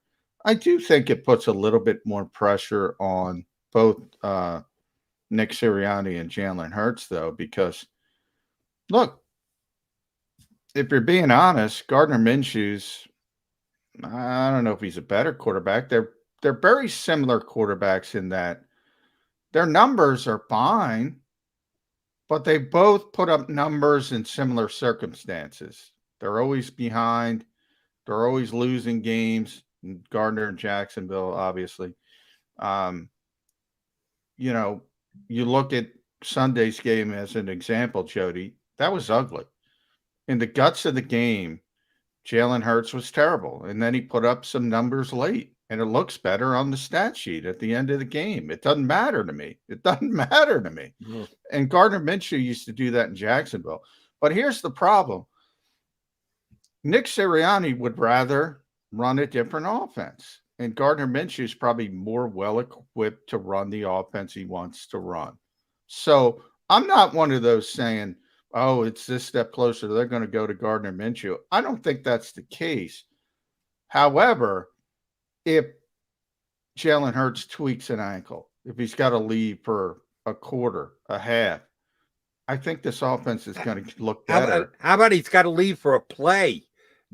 I do think it puts a little bit more pressure on both Nick Sirianni and Jalen Hurts, though, because, look, if you're being honest, Gardner Minshew's, I don't know if he's a better quarterback. They're very similar quarterbacks in that their numbers are fine, but they both put up numbers in similar circumstances. They're always behind. They're always losing games. Gardner and Jacksonville, obviously. You know, you look at Sunday's game as an example, Jody. That was ugly. In the guts of the game, Jalen Hurts was terrible. And then he put up some numbers late. And it looks better on the stat sheet at the end of the game. It doesn't matter to me. It doesn't matter to me. Mm-hmm. And Gardner Minshew used to do that in Jacksonville. But here's the problem. Nick Sirianni would rather run a different offense. And Gardner Minshew is probably more well-equipped to run the offense he wants to run. So I'm not one of those saying, oh, it's this step closer, they're going to go to Gardner Minshew. I don't think that's the case. However, if Jalen Hurts tweaks an ankle, if he's got to leave for a quarter, a half, I think this offense is going to look better. How about he's got to leave for a play?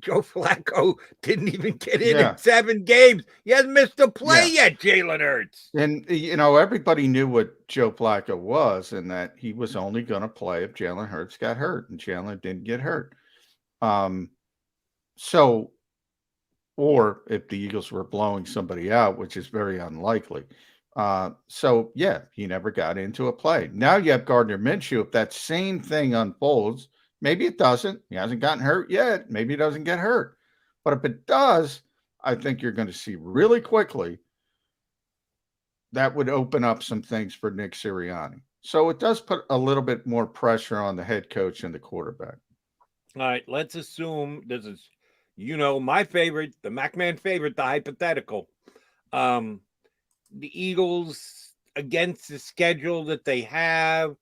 Joe Flacco didn't even get in 7 games. He hasn't missed a play yet, Jalen Hurts. And, you know, everybody knew what Joe Flacco was and that he was only going to play if Jalen Hurts got hurt, and Jalen didn't get hurt. Or if the Eagles were blowing somebody out, which is very unlikely. He never got into a play. Now you have Gardner Minshew. If that same thing unfolds, maybe it doesn't. He hasn't gotten hurt yet. Maybe he doesn't get hurt. But if it does, I think you're going to see really quickly that would open up some things for Nick Sirianni. So it does put a little bit more pressure on the head coach and the quarterback. All right, let's assume this is, my favorite, the McMahon favorite, the hypothetical. The Eagles, against the schedule that they have,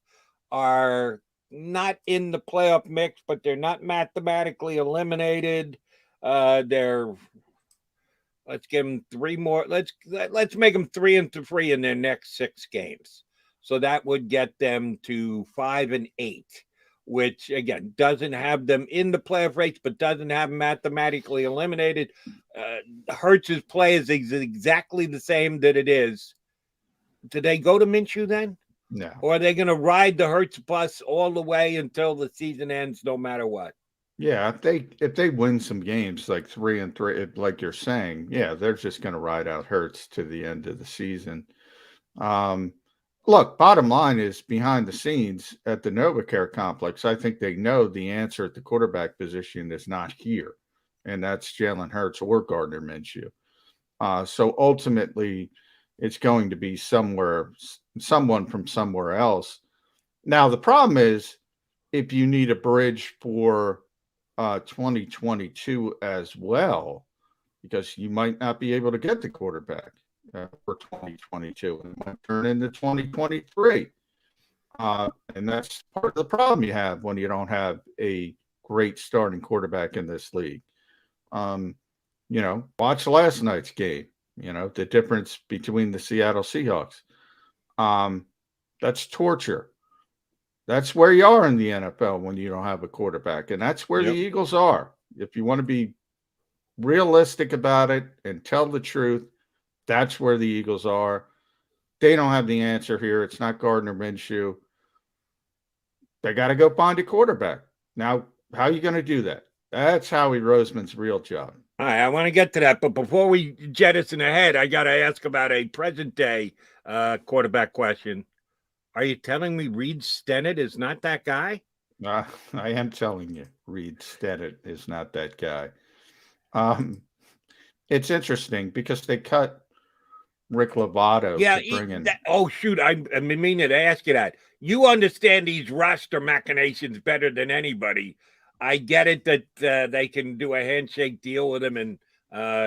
are not in the playoff mix, but they're not mathematically eliminated. Let's give them 3 more. Let's make them 3-3 in their next 6 games. So that would get them to 5-8, which again doesn't have them in the playoff race, but doesn't have them mathematically eliminated. Hurts' play is exactly the same that it is. Do they go to Minshew then? No. Or are they going to ride the Hurts bus all the way until the season ends, no matter what? Yeah, if they win some games like 3-3, like you're saying, they're just going to ride out Hurts to the end of the season. Look, bottom line is behind the scenes at the NovaCare complex, I think they know the answer at the quarterback position is not here, and that's Jalen Hurts or Gardner Minshew. So ultimately, it's going to be someone from somewhere else. Now, the problem is if you need a bridge for 2022 as well, because you might not be able to get the quarterback for 2022 and might turn into 2023. And that's part of the problem you have when you don't have a great starting quarterback in this league. Watch last night's game. The difference between the Seattle Seahawks. That's torture. That's where you are in the NFL when you don't have a quarterback. And that's where the Eagles are. If you want to be realistic about it and tell the truth, that's where the Eagles are. They don't have the answer here. It's not Gardner Minshew. They got to go find a quarterback. Now, how are you going to do that? That's Howie Roseman's real job. All right, I want to get to that, but before we jettison ahead, I got to ask about a present-day quarterback question. Are you telling me Reed Stennett is not that guy? I am telling you, Reed Stennett is not that guy. It's interesting because they cut Rick Lovato Yeah. to bring in. Oh, shoot. I've been meaning to ask you that. You understand these roster machinations better than anybody. I get it that they can do a handshake deal with him and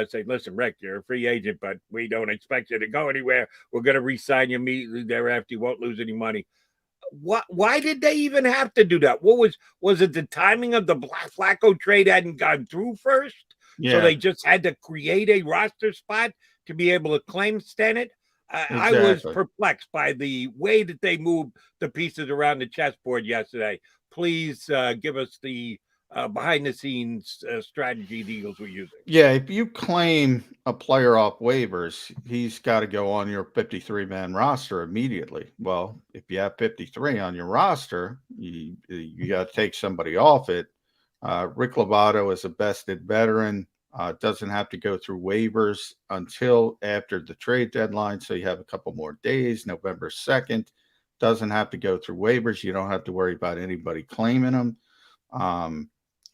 say, listen, Rick, you're a free agent, but we don't expect you to go anywhere. We're going to re-sign you immediately thereafter. You won't lose any money. Why did they even have to do that? Was it the timing of the Flacco trade hadn't gone through first? Yeah. So they just had to create a roster spot to be able to claim Stennett? I was perplexed by the way that they moved the pieces around the chessboard yesterday. Please give us the behind-the-scenes strategy the Eagles were using. Yeah, if you claim a player off waivers, he's got to go on your 53-man roster immediately. Well, if you have 53 on your roster, you got to take somebody off it. Rick Lovato is a vested veteran. Doesn't have to go through waivers until after the trade deadline, so you have a couple more days. November 2nd, doesn't have to go through waivers. You don't have to worry about anybody claiming him.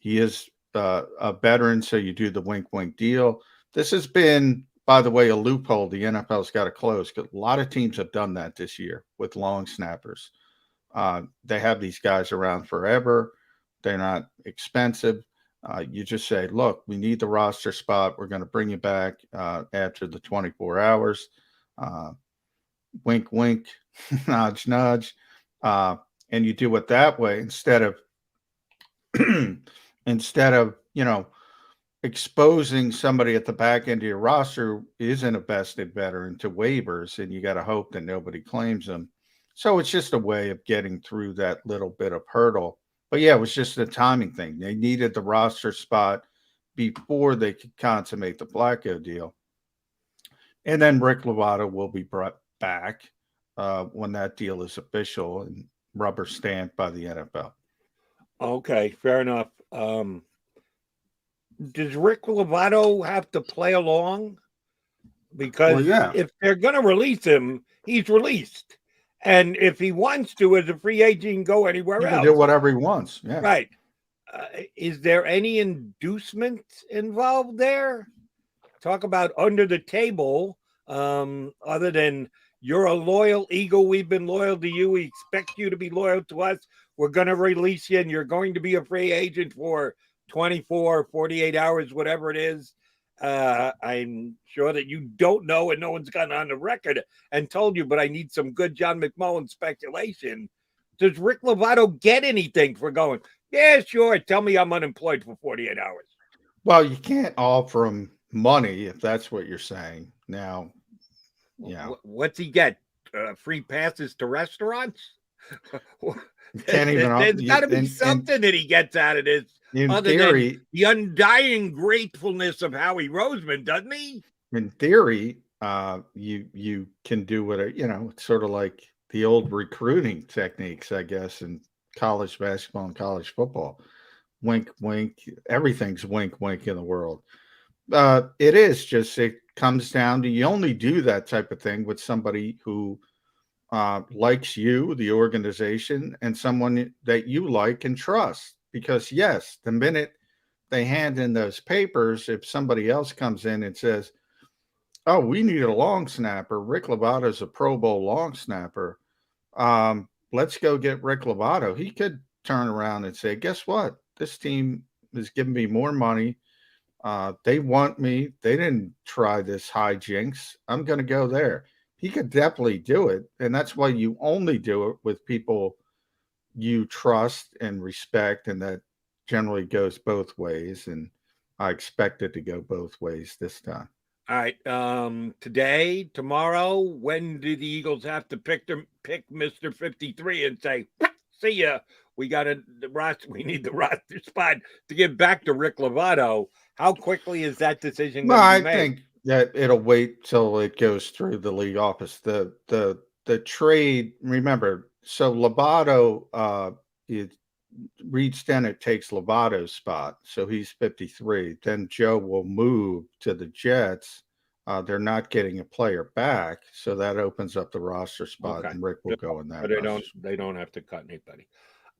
He is a veteran, so you do the wink-wink deal. This has been, by the way, a loophole the NFL's got to close, because a lot of teams have done that this year with long snappers. They have these guys around forever. They're not expensive. You just say, look, we need the roster spot. We're going to bring you back after the 24 hours. Wink, wink, nudge, nudge. And you do it that way instead of exposing somebody at the back end of your roster who isn't a vested veteran to waivers, and you got to hope that nobody claims them. So it's just a way of getting through that little bit of hurdle. But yeah, it was just a timing thing. They needed the roster spot before they could consummate the Flacco deal. And then Rick Lovato will be brought back when that deal is official and rubber stamped by the NFL. Okay, fair enough. Does Rick Lovato have to play along? Because if they're going to release him, he's released. And if he wants to, as a free agent, he can go anywhere else. Do whatever he wants. Yeah. Right. Is there any inducement involved there? Talk about under the table, other than you're a loyal Eagle. We've been loyal to you. We expect you to be loyal to us. We're going to release you, and you're going to be a free agent for 24, 48 hours, whatever it is. I'm sure that you don't know, and no one's gotten on the record and told you, but I need some good John McMullen speculation. Does Rick Lovato get anything for going, yeah, sure, tell me I'm unemployed for 48 hours? Well, you can't offer him money if that's what you're saying. Now, yeah. What's he get? Free passes to restaurants? There's got to be something that he gets out of this. In theory, the undying gratefulness of Howie Roseman, doesn't he? In theory, you can do what it's sort of like the old recruiting techniques, I guess, in college basketball and college football. Wink, wink. Everything's wink, wink in the world. It comes down to you only do that type of thing with somebody who likes you, the organization, and someone that you like and trust. Because, yes, the minute they hand in those papers, if somebody else comes in and says, oh, we need a long snapper, Rick Lovato's a Pro Bowl long snapper, let's go get Rick Lovato. He could turn around and say, guess what? This team is giving me more money. They want me. They didn't try this hijinks. I'm going to go there. He could definitely do it. And that's why you only do it with people you trust and respect, and that generally goes both ways. And I expect it to go both ways this time. All right. Today, tomorrow, when do the Eagles have to pick Mr. 53 and say, see ya? We got the roster. We need the roster spot to get back to Rick Lovato. How quickly is that decision going to be made? I think that it'll wait till it goes through the league office. The trade, remember, so Lovato, Reed Stennett takes Lovato's spot, so he's 53. Then Joe will move to the Jets. They're not getting a player back, so that opens up the roster spot, and Rick will go in that. But they don't have to cut anybody.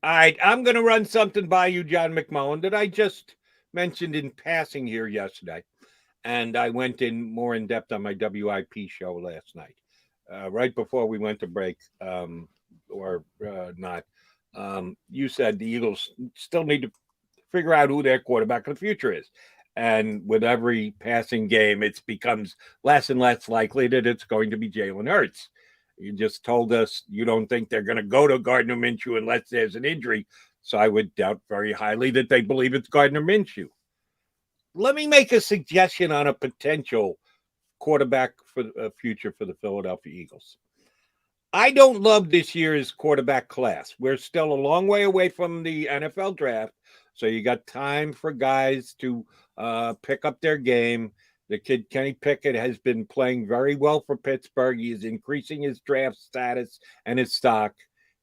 All right, I'm going to run something by you, John McMullen, that I just mentioned in passing here yesterday. and I went in more in depth on my WIP show last night, right before we went to break, or not. You said the Eagles still need to figure out who their quarterback of the future is. And with every passing game, it becomes less and less likely that it's going to be Jalen Hurts. You just told us you don't think they're going to go to Gardner Minshew unless there's an injury. So I would doubt very highly that they believe it's Gardner Minshew. Let me make a suggestion on a potential quarterback for the future for the Philadelphia Eagles. I don't love this year's quarterback class. We're still a long way away from the NFL draft, so you got time for guys to pick up their game. The kid Kenny Pickett has been playing very well for Pittsburgh. He is increasing his draft status and his stock.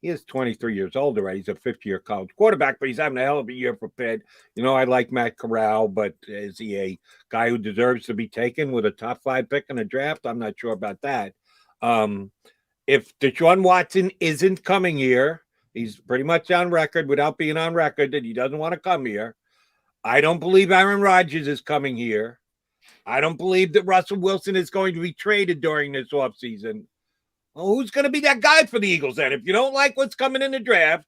He is 23 years old already. He's a fifth-year college quarterback, but he's having a hell of a year for Pitt. You know, I like Matt Corral, but is he a guy who deserves to be taken with a top 5 pick in the draft? I'm not sure about that. If Deshaun Watson isn't coming here, he's pretty much on record without being on record that he doesn't want to come here. I don't believe Aaron Rodgers is coming here. I don't believe that Russell Wilson is going to be traded during this offseason. Well, who's going to be that guy for the Eagles then? If you don't like what's coming in the draft,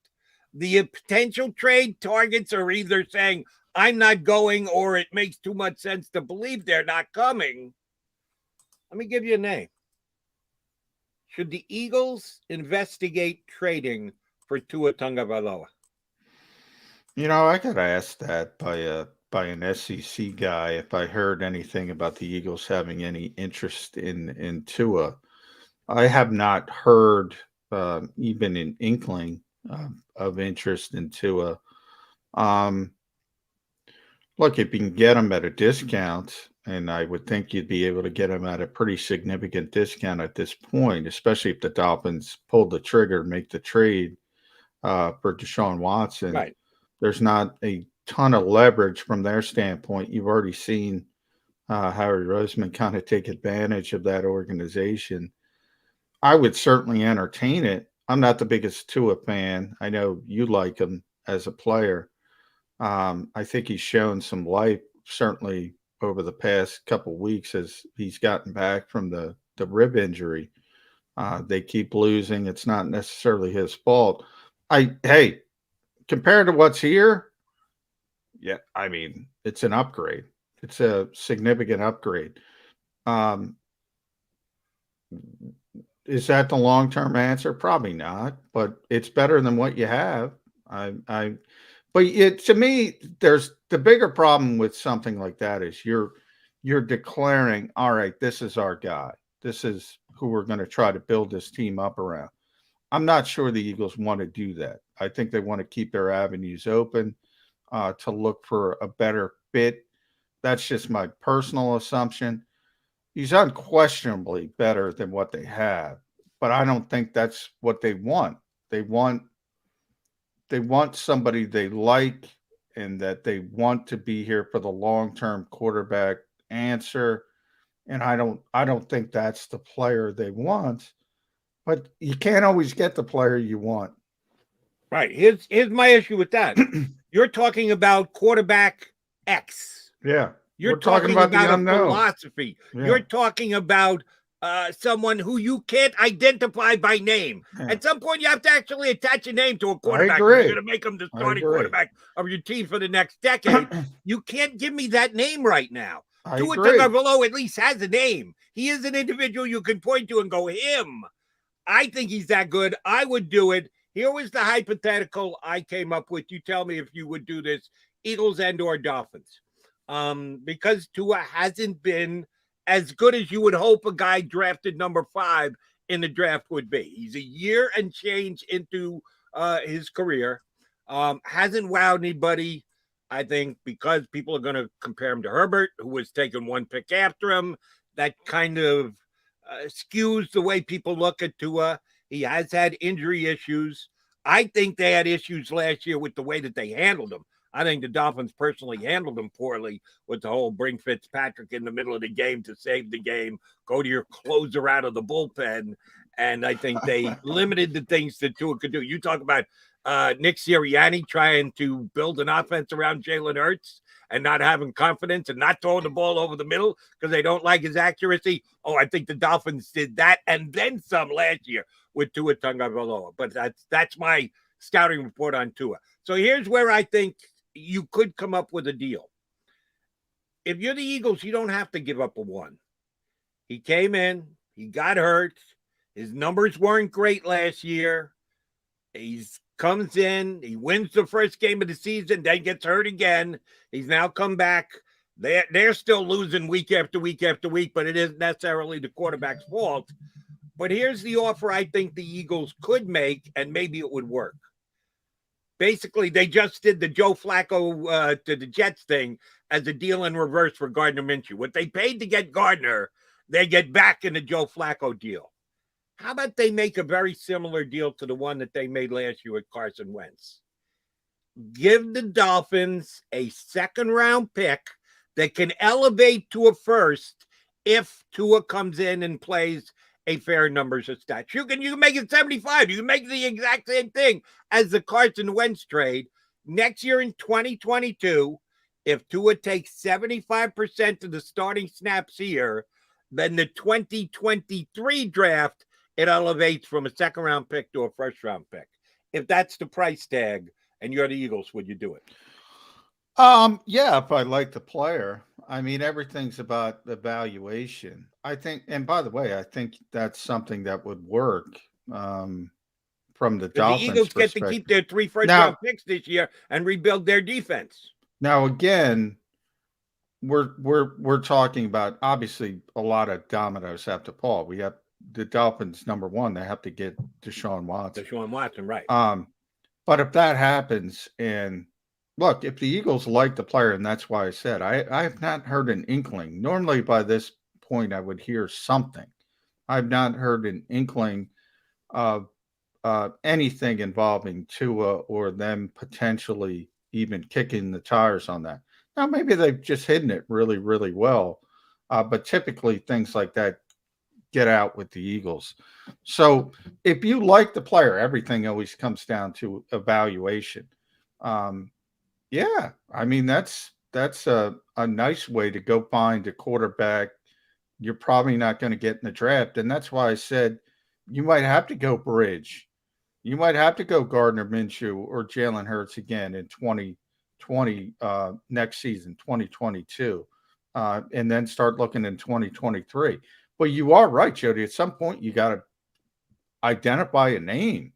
the potential trade targets are either saying, I'm not going, or it makes too much sense to believe they're not coming. Let me give you a name. Should the Eagles investigate trading for Tua Tagovailoa? You know, I got asked that by an SEC guy if I heard anything about the Eagles having any interest in Tua. I have not heard even an inkling of interest in Tua. Look, if you can get him at a discount, and I would think you'd be able to get him at a pretty significant discount at this point, especially if the Dolphins pulled the trigger, make the trade for Deshaun Watson. Right. There's not a ton of leverage from their standpoint. You've already seen Harry Roseman kind of take advantage of that organization. I would certainly entertain it. I'm not the biggest Tua fan. I know you like him as a player. I think he's shown some life, certainly over the past couple of weeks as he's gotten back from the rib injury. They keep losing. It's not necessarily his fault. Hey, compared to what's here, yeah, I mean, it's an upgrade. It's a significant upgrade. Is that the long-term answer? Probably not, but it's better than what you have. But to me, there's the bigger problem with something like that is you're declaring, all right, this is our guy. This is who we're going to try to build this team up around. I'm not sure the Eagles want to do that. I think they want to keep their avenues open to look for a better fit. That's just my personal assumption. He's unquestionably better than what they have, but I don't think that's what they want. They want somebody they like and that they want to be here for the long-term quarterback answer. And I don't think that's the player they want, but you can't always get the player you want. Right. Here's my issue with that. You're talking about quarterback X. Yeah. You're talking about the a unknown philosophy. Yeah. You're talking about someone who you can't identify by name. Yeah. At some point, you have to actually attach a name to a quarterback. agree. You're going to make him the starting quarterback of your team for the next decade. You can't give me that name right now. Tua Tagovailoa at least has a name. He is an individual you can point to and go, him. I think he's that good. I would do it. Here was the hypothetical I came up with. You tell me if you would do this, Eagles and or Dolphins. Because Tua hasn't been as good as you would hope a guy drafted number 5 in the draft would be. He's a year and change into his career. Hasn't wowed anybody, I think, because people are going to compare him to Herbert, who was taken 1 pick after him. That kind of skews the way people look at Tua. He has had injury issues. I think they had issues last year with the way that they handled him. I think the Dolphins personally handled him poorly with the whole bring Fitzpatrick in the middle of the game to save the game, go to your closer out of the bullpen. And I think they limited the things that Tua could do. You talk about Nick Sirianni trying to build an offense around Jalen Hurts and not having confidence and not throwing the ball over the middle because they don't like his accuracy. Oh, I think the Dolphins did that and then some last year with Tua Tagovailoa. But that's my scouting report on Tua. So here's where I think you could come up with a deal. If you're the Eagles, you don't have to give up a one. He came in, he got hurt. His numbers weren't great last year. He comes in, he wins the first game of the season, then gets hurt again. He's now come back. They're still losing week after week after week, but it isn't necessarily the quarterback's fault. But here's the offer I think the Eagles could make, and maybe it would work. Basically, they just did the Joe Flacco to the Jets thing as a deal in reverse for Gardner Minshew. What they paid to get Gardner, they get back in the Joe Flacco deal. How about they make a very similar deal to the one that they made last year with Carson Wentz? Give the Dolphins a second-round pick that can elevate to a first if Tua comes in and plays a fair numbers of stats. You can make it 75. You can make the exact same thing as the Carson Wentz trade. Next year in 2022, if Tua takes 75% of the starting snaps here, then the 2023 draft, it elevates from a second-round pick to a first-round pick. If that's the price tag and you're the Eagles, would you do it? Yeah, if I like the player. I mean, everything's about the valuation. I think, and by the way, I think that's something that would work from the Dolphins' The Eagles get perspective. to keep their 3 first-round picks this year and rebuild their defense. Now, again, we're talking about obviously a lot of dominoes have to fall. We have the Dolphins, number one, they have to get Deshaun Watson. Deshaun Watson, right. But if that happens, and look, if the Eagles like the player, and that's why I said I have not heard an inkling. Normally by this point I would hear something. I've not heard an inkling of anything involving Tua or them potentially even kicking the tires on that. Now, maybe they've just hidden it really, really well. But typically things like that get out with the Eagles. So if you like the player, everything always comes down to evaluation. Yeah, I mean, that's a nice way to go find a quarterback you're probably not going to get in the draft. And that's why I said you might have to go Bridge. You might have to go Gardner Minshew or Jalen Hurts again in 2020, next season, 2022, and then start looking in 2023. But you are right, Jody. At some point, you got to identify a name.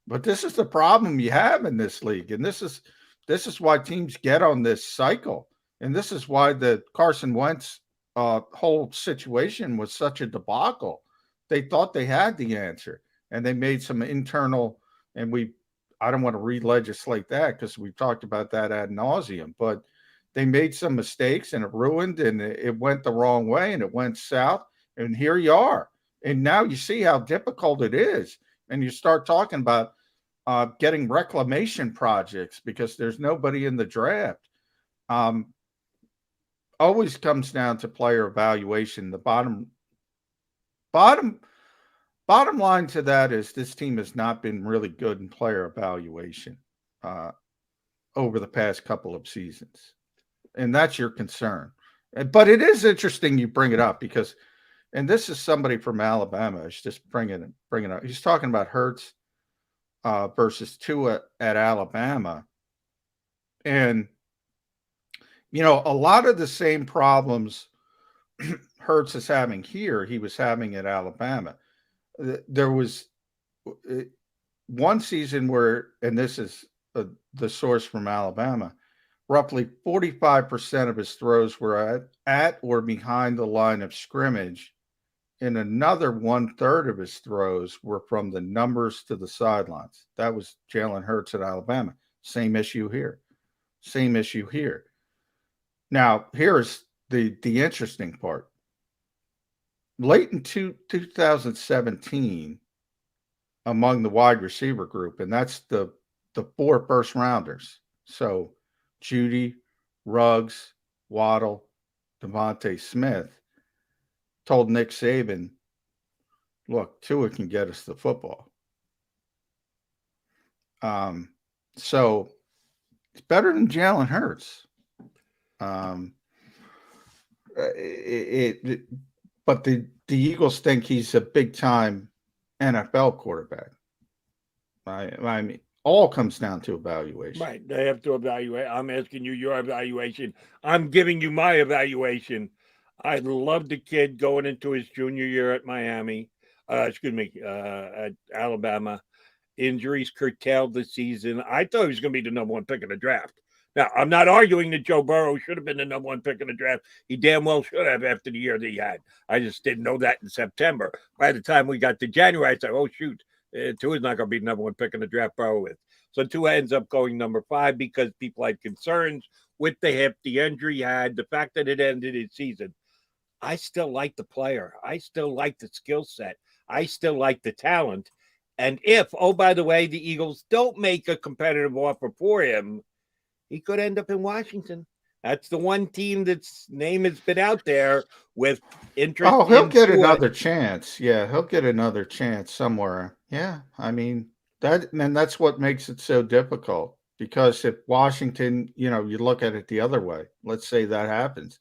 But this is the problem you have in this league. And this is why teams get on this cycle. And this is why the Carson Wentz whole situation was such a debacle. They thought they had the answer. And they made some internal, and I don't want to re-legislate that because we've talked about that ad nauseum, but they made some mistakes and it ruined and it went the wrong way and it went south. And here you are. And now you see how difficult it is. And you start talking about getting reclamation projects because there's nobody in the draft. Always comes down to player evaluation. The bottom line to that is this team has not been really good in player evaluation over the past couple of seasons. And that's your concern. But it is interesting you bring it up because, and this is somebody from Alabama. It's just bringing it up. He's talking about Hurts versus Tua at Alabama. And, you know, a lot of the same problems Hurts is having here, he was having at Alabama. There was one season where, and this is the source from Alabama, roughly 45% of his throws were at or behind the line of scrimmage. And another 1/3 of his throws were from the numbers to the sidelines. That was Jalen Hurts at Alabama. Same issue here. Same issue here. Now, here's the interesting part. Late in 2017, among the wide receiver group, and that's the 4 first rounders. So Judy, Ruggs, Waddle, Devontae Smith told Nick Saban, look, Tua can get us the football. So it's better than Jalen Hurts. But the Eagles think he's a big time NFL quarterback. I mean, all comes down to evaluation. Right. They have to evaluate. I'm asking you your evaluation. I'm giving you my evaluation. I love the kid going into his junior year at Miami. At Alabama. Injuries curtailed the season. I thought he was going to be the number one pick in the draft. Now, I'm not arguing that Joe Burrow should have been the number one pick in the draft. He damn well should have after the year that he had. I just didn't know that in September. By the time we got to January, I said, oh, shoot, Tua's not going to be the number one pick in the draft, Burrow is. So Tua ends up going number 5 because people had concerns with the hip, the injury he had, the fact that it ended his season. I still like the player. I still like the skill set. I still like the talent. And if, oh, by the way, the Eagles don't make a competitive offer for him, he could end up in Washington. That's the one team that's name has been out there with interest. Oh, he'll get another chance. Yeah, he'll get another chance somewhere. Yeah, I mean, that's what makes it so difficult. Because if Washington, you look at it the other way. Let's say that happens.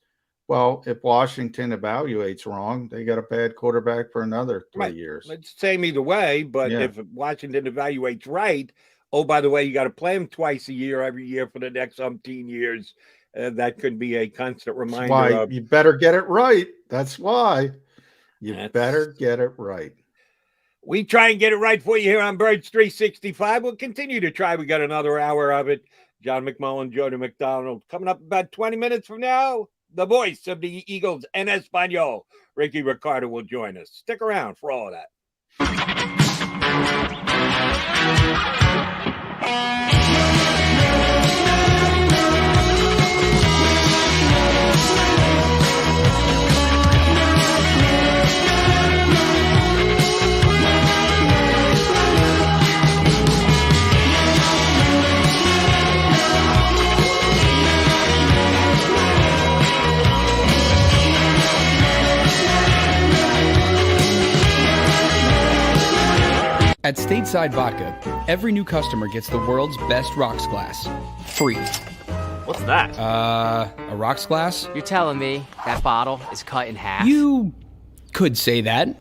Well, if Washington evaluates wrong, they got a bad quarterback for another 3 years. It's the same either way, but if Washington evaluates right, oh, by the way, you got to play him twice a year, every year for the next umpteen years. That could be a constant reminder. That's why you better get it right. That's why you better get it right. We try and get it right for you here on Birds 365. We'll continue to try. We got another hour of it. John McMullen, Jody McDonald. Coming up about 20 minutes from now, the voice of the Eagles en Espanol, Ricky Ricardo, will join us. Stick around for all of that. At Stateside Vodka, every new customer gets the world's best rocks glass. Free. What's that? A rocks glass? You're telling me that bottle is cut in half? You could say that.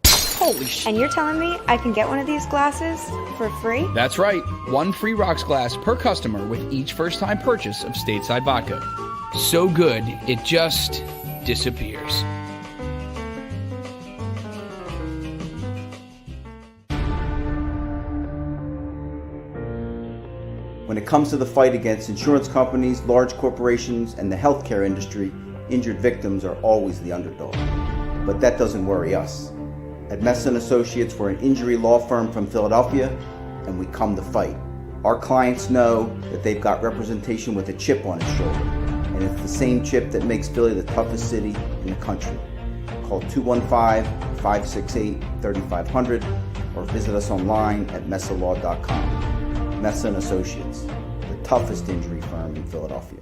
Holy shit. And you're telling me I can get one of these glasses for free? That's right. 1 free rocks glass per customer with each first-time purchase of Stateside Vodka. So good, it just disappears. When it comes to the fight against insurance companies, large corporations, and the healthcare industry, injured victims are always the underdog. But that doesn't worry us. At Messa & Associates, we're an injury law firm from Philadelphia, and we come to fight. Our clients know that they've got representation with a chip on its shoulder, and it's the same chip that makes Philly the toughest city in the country. Call 215-568-3500 or visit us online at messalaw.com. Messa & Associates, the toughest injury firm in Philadelphia.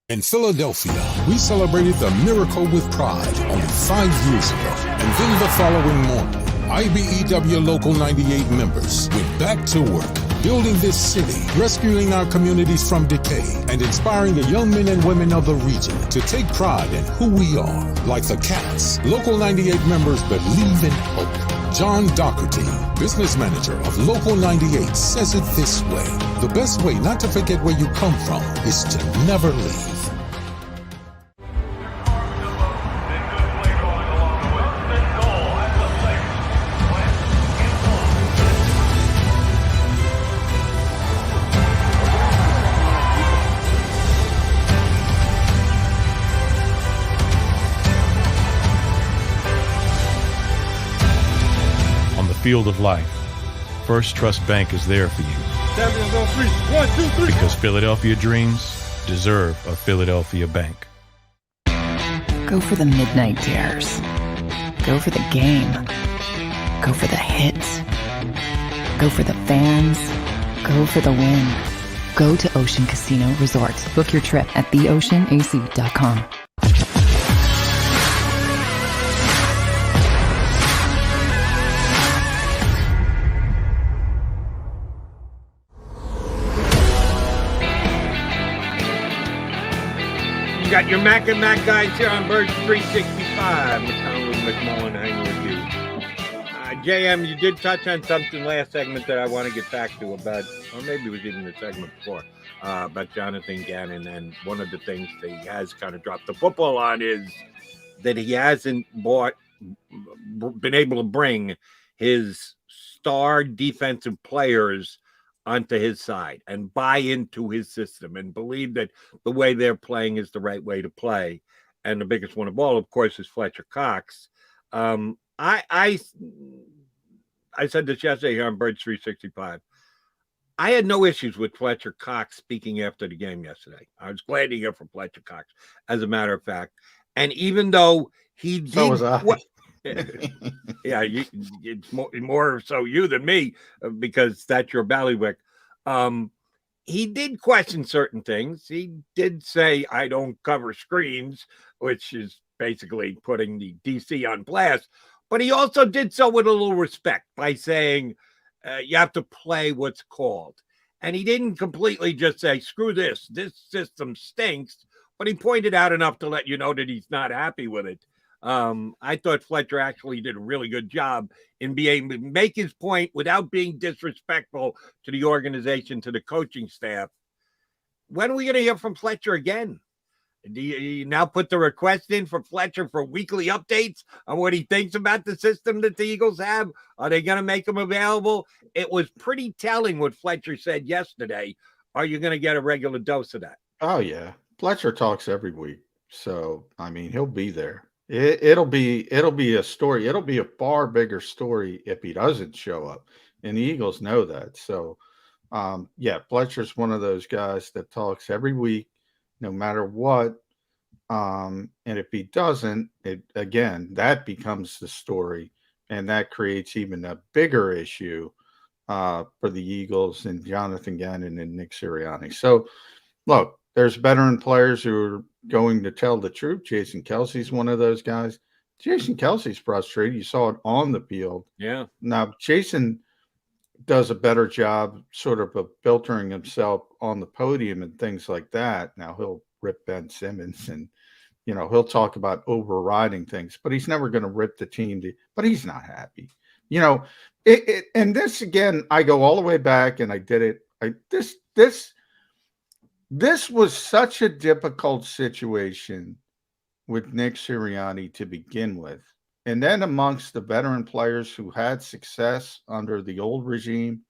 In Philadelphia, we celebrated the miracle with pride only 5 years ago. And then the following morning, IBEW Local 98 members went back to work, building this city, rescuing our communities from decay, and inspiring the young men and women of the region to take pride in who we are. Like the Cats, Local 98 members believe in hope. John Doherty, business manager of Local 98, says it this way: the best way not to forget where you come from is to never leave. Field of life, First Trust Bank is there for you. 7 on 3. 1, 2, 3. Because Philadelphia dreams deserve a Philadelphia bank. Go for the midnight dares. Go for the game. Go for the hits. Go for the fans. Go for the win. Go to Ocean Casino Resort. Book your trip at theoceanac.com. Got your Mac and Mac guys here on Birds 365. McMullen hanging with you. JM, you did touch on something last segment that I want to get back to about, or maybe it was even the segment before, about Jonathan Gannon. And one of the things that he has kind of dropped the football on is that he hasn't been able to bring his star defensive players onto his side and buy into his system and believe that the way they're playing is the right way to play. And the biggest one of all, of course, is Fletcher Cox. I said this yesterday here on Birds 365. I had no issues with Fletcher Cox speaking after the game yesterday. I was glad to hear from Fletcher Cox, as a matter of fact. And even though he did, So was I. Yeah, it's more so you than me, because that's your ballywick. He did question certain things. He did say, I don't cover screens, which is basically putting the DC on blast. But he also did so with a little respect by saying, you have to play what's called. And he didn't completely just say, screw this system stinks. But he pointed out enough to let you know that he's not happy with it. I thought Fletcher actually did a really good job in being able to make his point without being disrespectful to the organization, to the coaching staff. When are we going to hear from Fletcher again? Do you now put the request in for Fletcher for weekly updates on what he thinks about the system that the Eagles have? Are they going to make him available? It was pretty telling what Fletcher said yesterday. Are you going to get a regular dose of that? Oh, yeah. Fletcher talks every week. So, I mean, he'll be there. It'll be a story. It'll be a far bigger story if he doesn't show up. And the Eagles know that. So, yeah, Fletcher's one of those guys that talks every week, no matter what. And if he doesn't, that becomes the story. And that creates even a bigger issue for the Eagles and Jonathan Gannon and Nick Sirianni. So, look, there's veteran players who are going to tell the truth. Jason Kelsey's one of those guys. Jason Kelsey's frustrated. You saw it on the field. Yeah. Now, Jason does a better job sort of filtering himself on the podium and things like that. Now, he'll rip Ben Simmons and, he'll talk about overriding things, but he's never going to rip the team. But he's not happy. And this, again, I go all the way back, and I did it. This was such a difficult situation with Nick Sirianni to begin with. And then amongst the veteran players who had success under the old regime,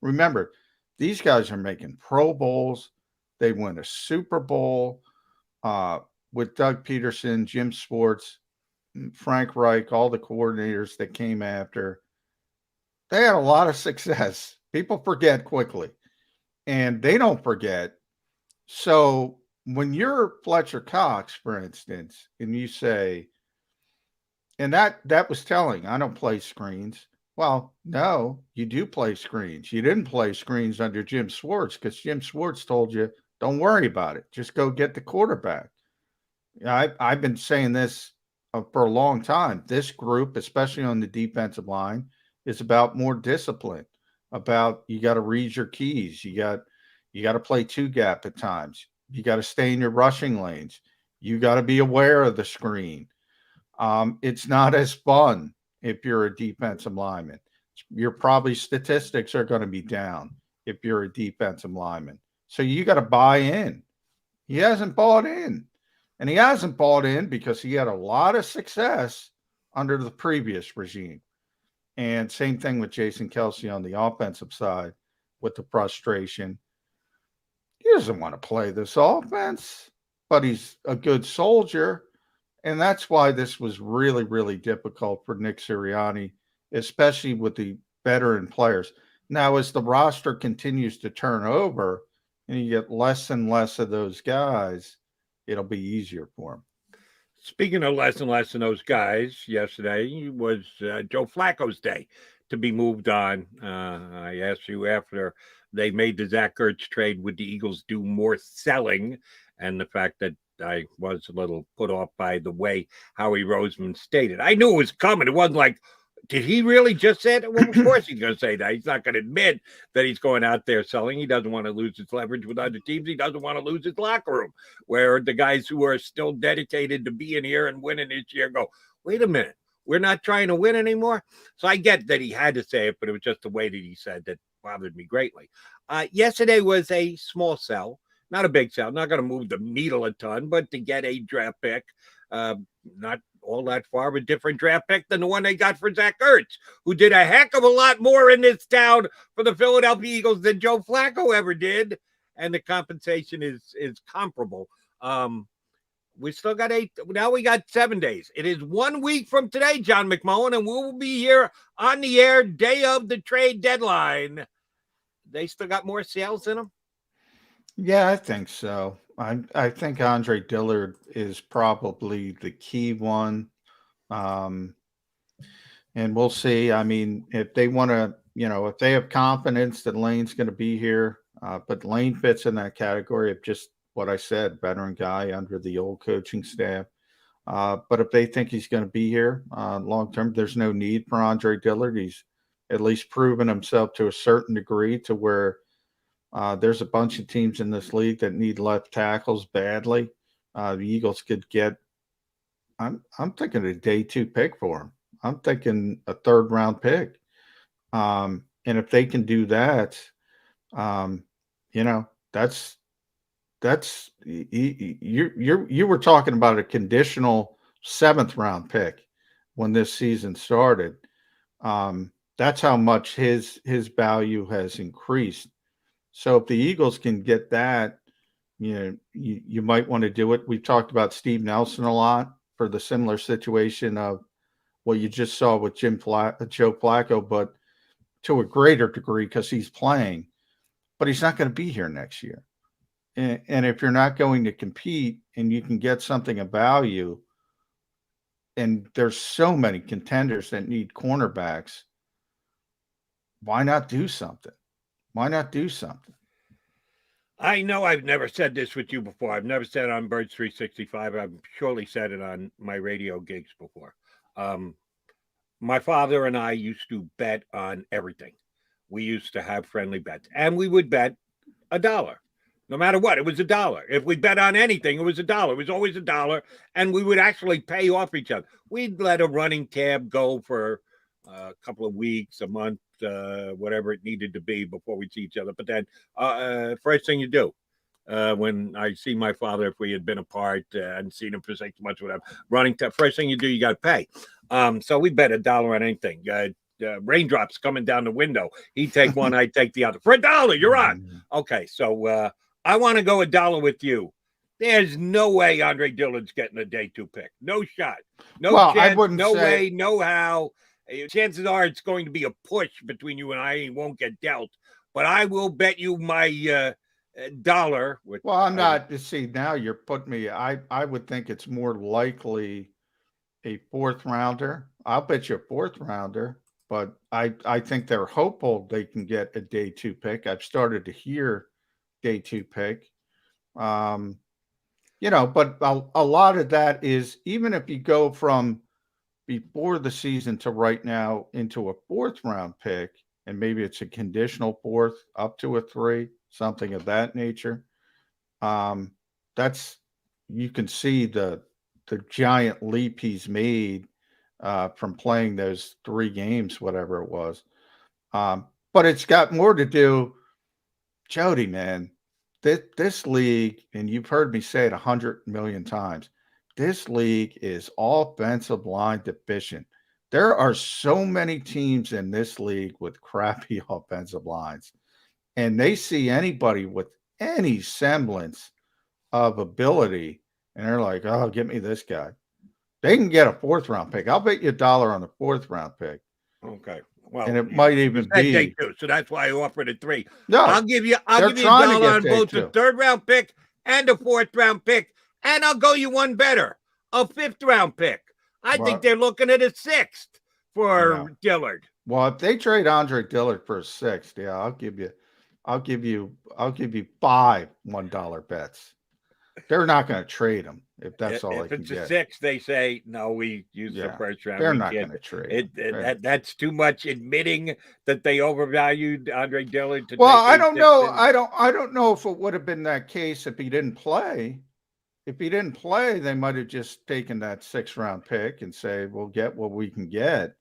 remember, these guys are making Pro Bowls. They win a Super Bowl with Doug Peterson, Jim Schwartz, Frank Reich, all the coordinators that came after. They had a lot of success. People forget quickly, and they don't forget. So when you're Fletcher Cox, for instance, and you say, and that was telling, I don't play screens. Well, no, you do play screens. You didn't play screens under Jim Schwartz because Jim Schwartz told you, don't worry about it. Just go get the quarterback. I've been saying this for a long time. This group, especially on the defensive line, is about more discipline, about you got to read your keys. You got to play two gap at times. You got to stay in your rushing lanes. You got to be aware of the screen. It's not as fun if you're a defensive lineman. Your probably statistics are going to be down if you're a defensive lineman. So you got to buy in. He hasn't bought in. And he hasn't bought in because he had a lot of success under the previous regime. And same thing with Jason Kelsey on the offensive side with the frustration. He doesn't want to play this offense, but he's a good soldier. And that's why this was really, really difficult for Nick Sirianni, especially with the veteran players. Now, as the roster continues to turn over and you get less and less of those guys, it'll be easier for him. Speaking of less and less of those guys, yesterday was Joe Flacco's day to be moved on. I asked you after they made the Zach Ertz trade, would the Eagles do more selling? And the fact that I was a little put off by the way Howie Roseman stated. I knew it was coming. It wasn't like Did he really just say that? Well, of course he's going to say that. He's not going to admit that he's going out there selling. He doesn't want to lose his leverage with other teams. He doesn't want to lose his locker room, where the guys who are still dedicated to being here and winning this year go, wait a minute, we're not trying to win anymore. So I get that he had to say it, but it was just the way that he said that bothered me greatly. Yesterday was a small sell, not a big sell, not going to move the needle a ton, but to get a draft pick, not all that far of a different draft pick than the one they got for Zach Ertz, who did a heck of a lot more in this town for the Philadelphia Eagles than Joe Flacco ever did. And the compensation is comparable. We still got 8. Now we got 7 days. It is 1 week from today, John McMullen, and we will be here on the air day of the trade deadline. They still got more sales in them? Yeah, I think so. I think Andre Dillard is probably the key one. And we'll see. I mean, if they want to, if they have confidence that Lane's going to be here, but Lane fits in that category of just what I said, veteran guy under the old coaching staff. But if they think he's going to be here long term, there's no need for Andre Dillard. He's at least proven himself to a certain degree to where there's a bunch of teams in this league that need left tackles badly. The Eagles could get, I'm thinking a day 2 pick for him. I'm thinking a 3rd round pick. And if they can do that, that's you were talking about a conditional 7th round pick when this season started. That's how much his value has increased. So if the Eagles can get that, you might want to do it. We've talked about Steve Nelson a lot for the similar situation of what you just saw with Joe Flacco, but to a greater degree because he's playing, but he's not going to be here next year. And if you're not going to compete and you can get something of value, and there's so many contenders that need cornerbacks, why not do something? Why not do something? I know I've never said this with you before. I've never said it on Birds 365. I've surely said it on my radio gigs before. My father and I used to bet on everything. We used to have friendly bets, and we would bet $1. No matter what, it was $1. If we bet on anything, it was $1. It was always $1, and we would actually pay off each other. We'd let a running tab go for a couple of weeks, a month, whatever it needed to be before we see each other. But then first thing you do when I see my father, if we had been apart and seen him for 6 months, whatever, running tab, first thing you do, you got to pay. So we bet $1 on anything. Raindrops coming down the window. He'd take one, I'd take the other. For $1, you're on. Okay, so I want to go $1 with you. There's no way Andre Dillard's getting a day 2 pick. No shot. No chance, no way, no how. Chances are it's going to be a push between you and I. He won't get dealt. But I will bet you my $1. Well, I'm not. See, now you're putting me. I would think it's more likely a 4th rounder. I'll bet you a 4th rounder. But I think they're hopeful they can get a day 2 pick. I've started to hear day 2 pick. But a lot of that is, even if you go from before the season to right now into a 4th round pick, and maybe it's a conditional 4th up to a 3, something of that nature. That's, you can see the giant leap he's made from playing those 3 games, whatever it was. But it's got more to do, Jody, man. This league, and you've heard me say it 100 million times, this league is offensive line deficient. There are so many teams in this league with crappy offensive lines, and they see anybody with any semblance of ability, and they're like, oh, give me this guy. They can get a 4th round pick. I'll bet you $1 on the 4th round pick. Okay. Well, and it might even be day 2, so that's why I offered a 3. No, I'll give you $1 on both the 3rd round pick and the 4th round pick, and I'll go you one better, a 5th round pick. I think they're looking at a 6th for Dillard. Well, if they trade Andre Dillard for a 6th, yeah, I'll give you 5 $1 bets. They're not going to trade him. if that's all if they can it's a get. 6, they say no. We use the first round. They're We not can't. going to trade. That's too much admitting that they overvalued Andre Dillard. Well, I don't know. I don't know if it would have been that case if he didn't play. If he didn't play, they might have just taken that 6th-round pick and say, we'll get what we can get.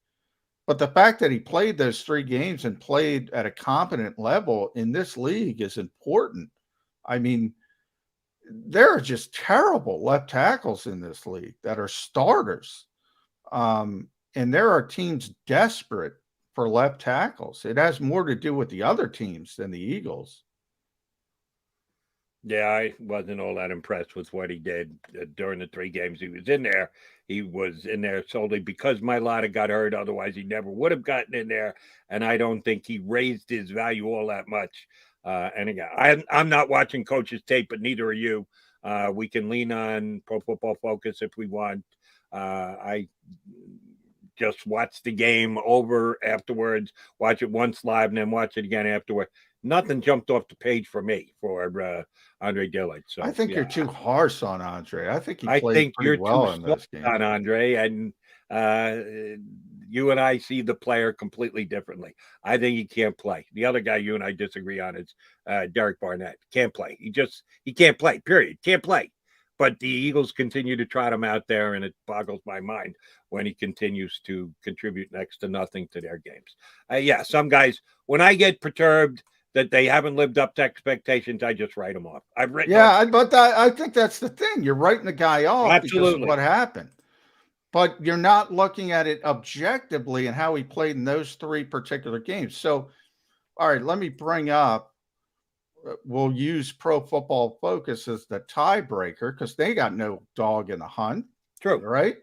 But the fact that he played those 3 games and played at a competent level in this league is important. I mean, there are just terrible left tackles in this league that are starters. And there are teams desperate for left tackles. It has more to do with the other teams than the Eagles. Yeah, I wasn't all that impressed with what he did during the 3 games he was in there. He was in there solely because Mailata got hurt. Otherwise, he never would have gotten in there. And I don't think he raised his value all that much. And again, I'm not watching coaches' tape, but neither are you. We can lean on Pro Football Focus if we want. I just watch the game over afterwards, watch it once live, and then watch it again afterward. Nothing jumped off the page for me for Andre Dillard. So I think you're too harsh on Andre. I think he played pretty well in those games. On Andre, and you and I see the player completely differently. I think he can't play. The other guy you and I disagree on is Derek Barnett. Can't play. He can't play. Period. Can't play. But the Eagles continue to trot him out there, and it boggles my mind when he continues to contribute next to nothing to their games. Yeah, some guys, when I get perturbed that they haven't lived up to expectations, I just write them off. I've written but I think that's the thing. You're writing the guy off because of what happened. But you're not looking at it objectively and how he played in those 3 particular games. So, all right, let me bring up, we'll use Pro Football Focus as the tiebreaker because they got no dog in the hunt. True. Right?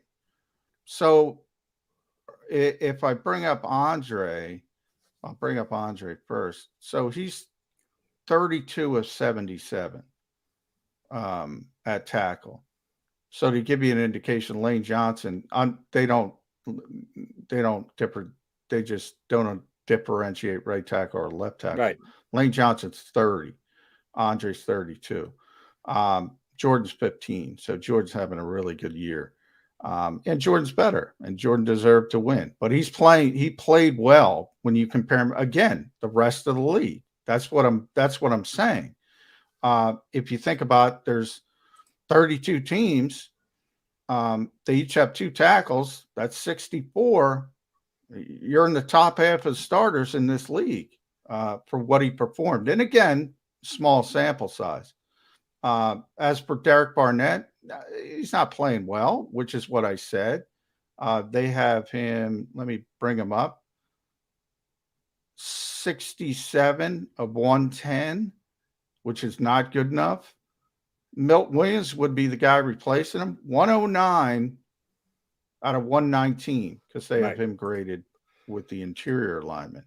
So if I bring up Andre, I'll bring up Andre first. So he's 32 of 77 at tackle. So to give you an indication, Lane Johnson, they just don't differentiate right tackle or left tackle. Right. Lane Johnson's 30. Andre's 32. Jordan's 15. So Jordan's having a really good year. And Jordan's better, and Jordan deserved to win. But he played well when you compare him again, the rest of the league. That's what I'm saying. If you think about, there's 32 teams. They each have 2 tackles. That's 64. You're in the top half of starters in this league for what he performed. And again, small sample size. As for Derek Barnett, he's not playing well, which is what I said. They have him, let me bring him up, 67 of 110, which is not good enough. Milton Williams would be the guy replacing him, 109 out of 119, because they have him graded with the interior alignment.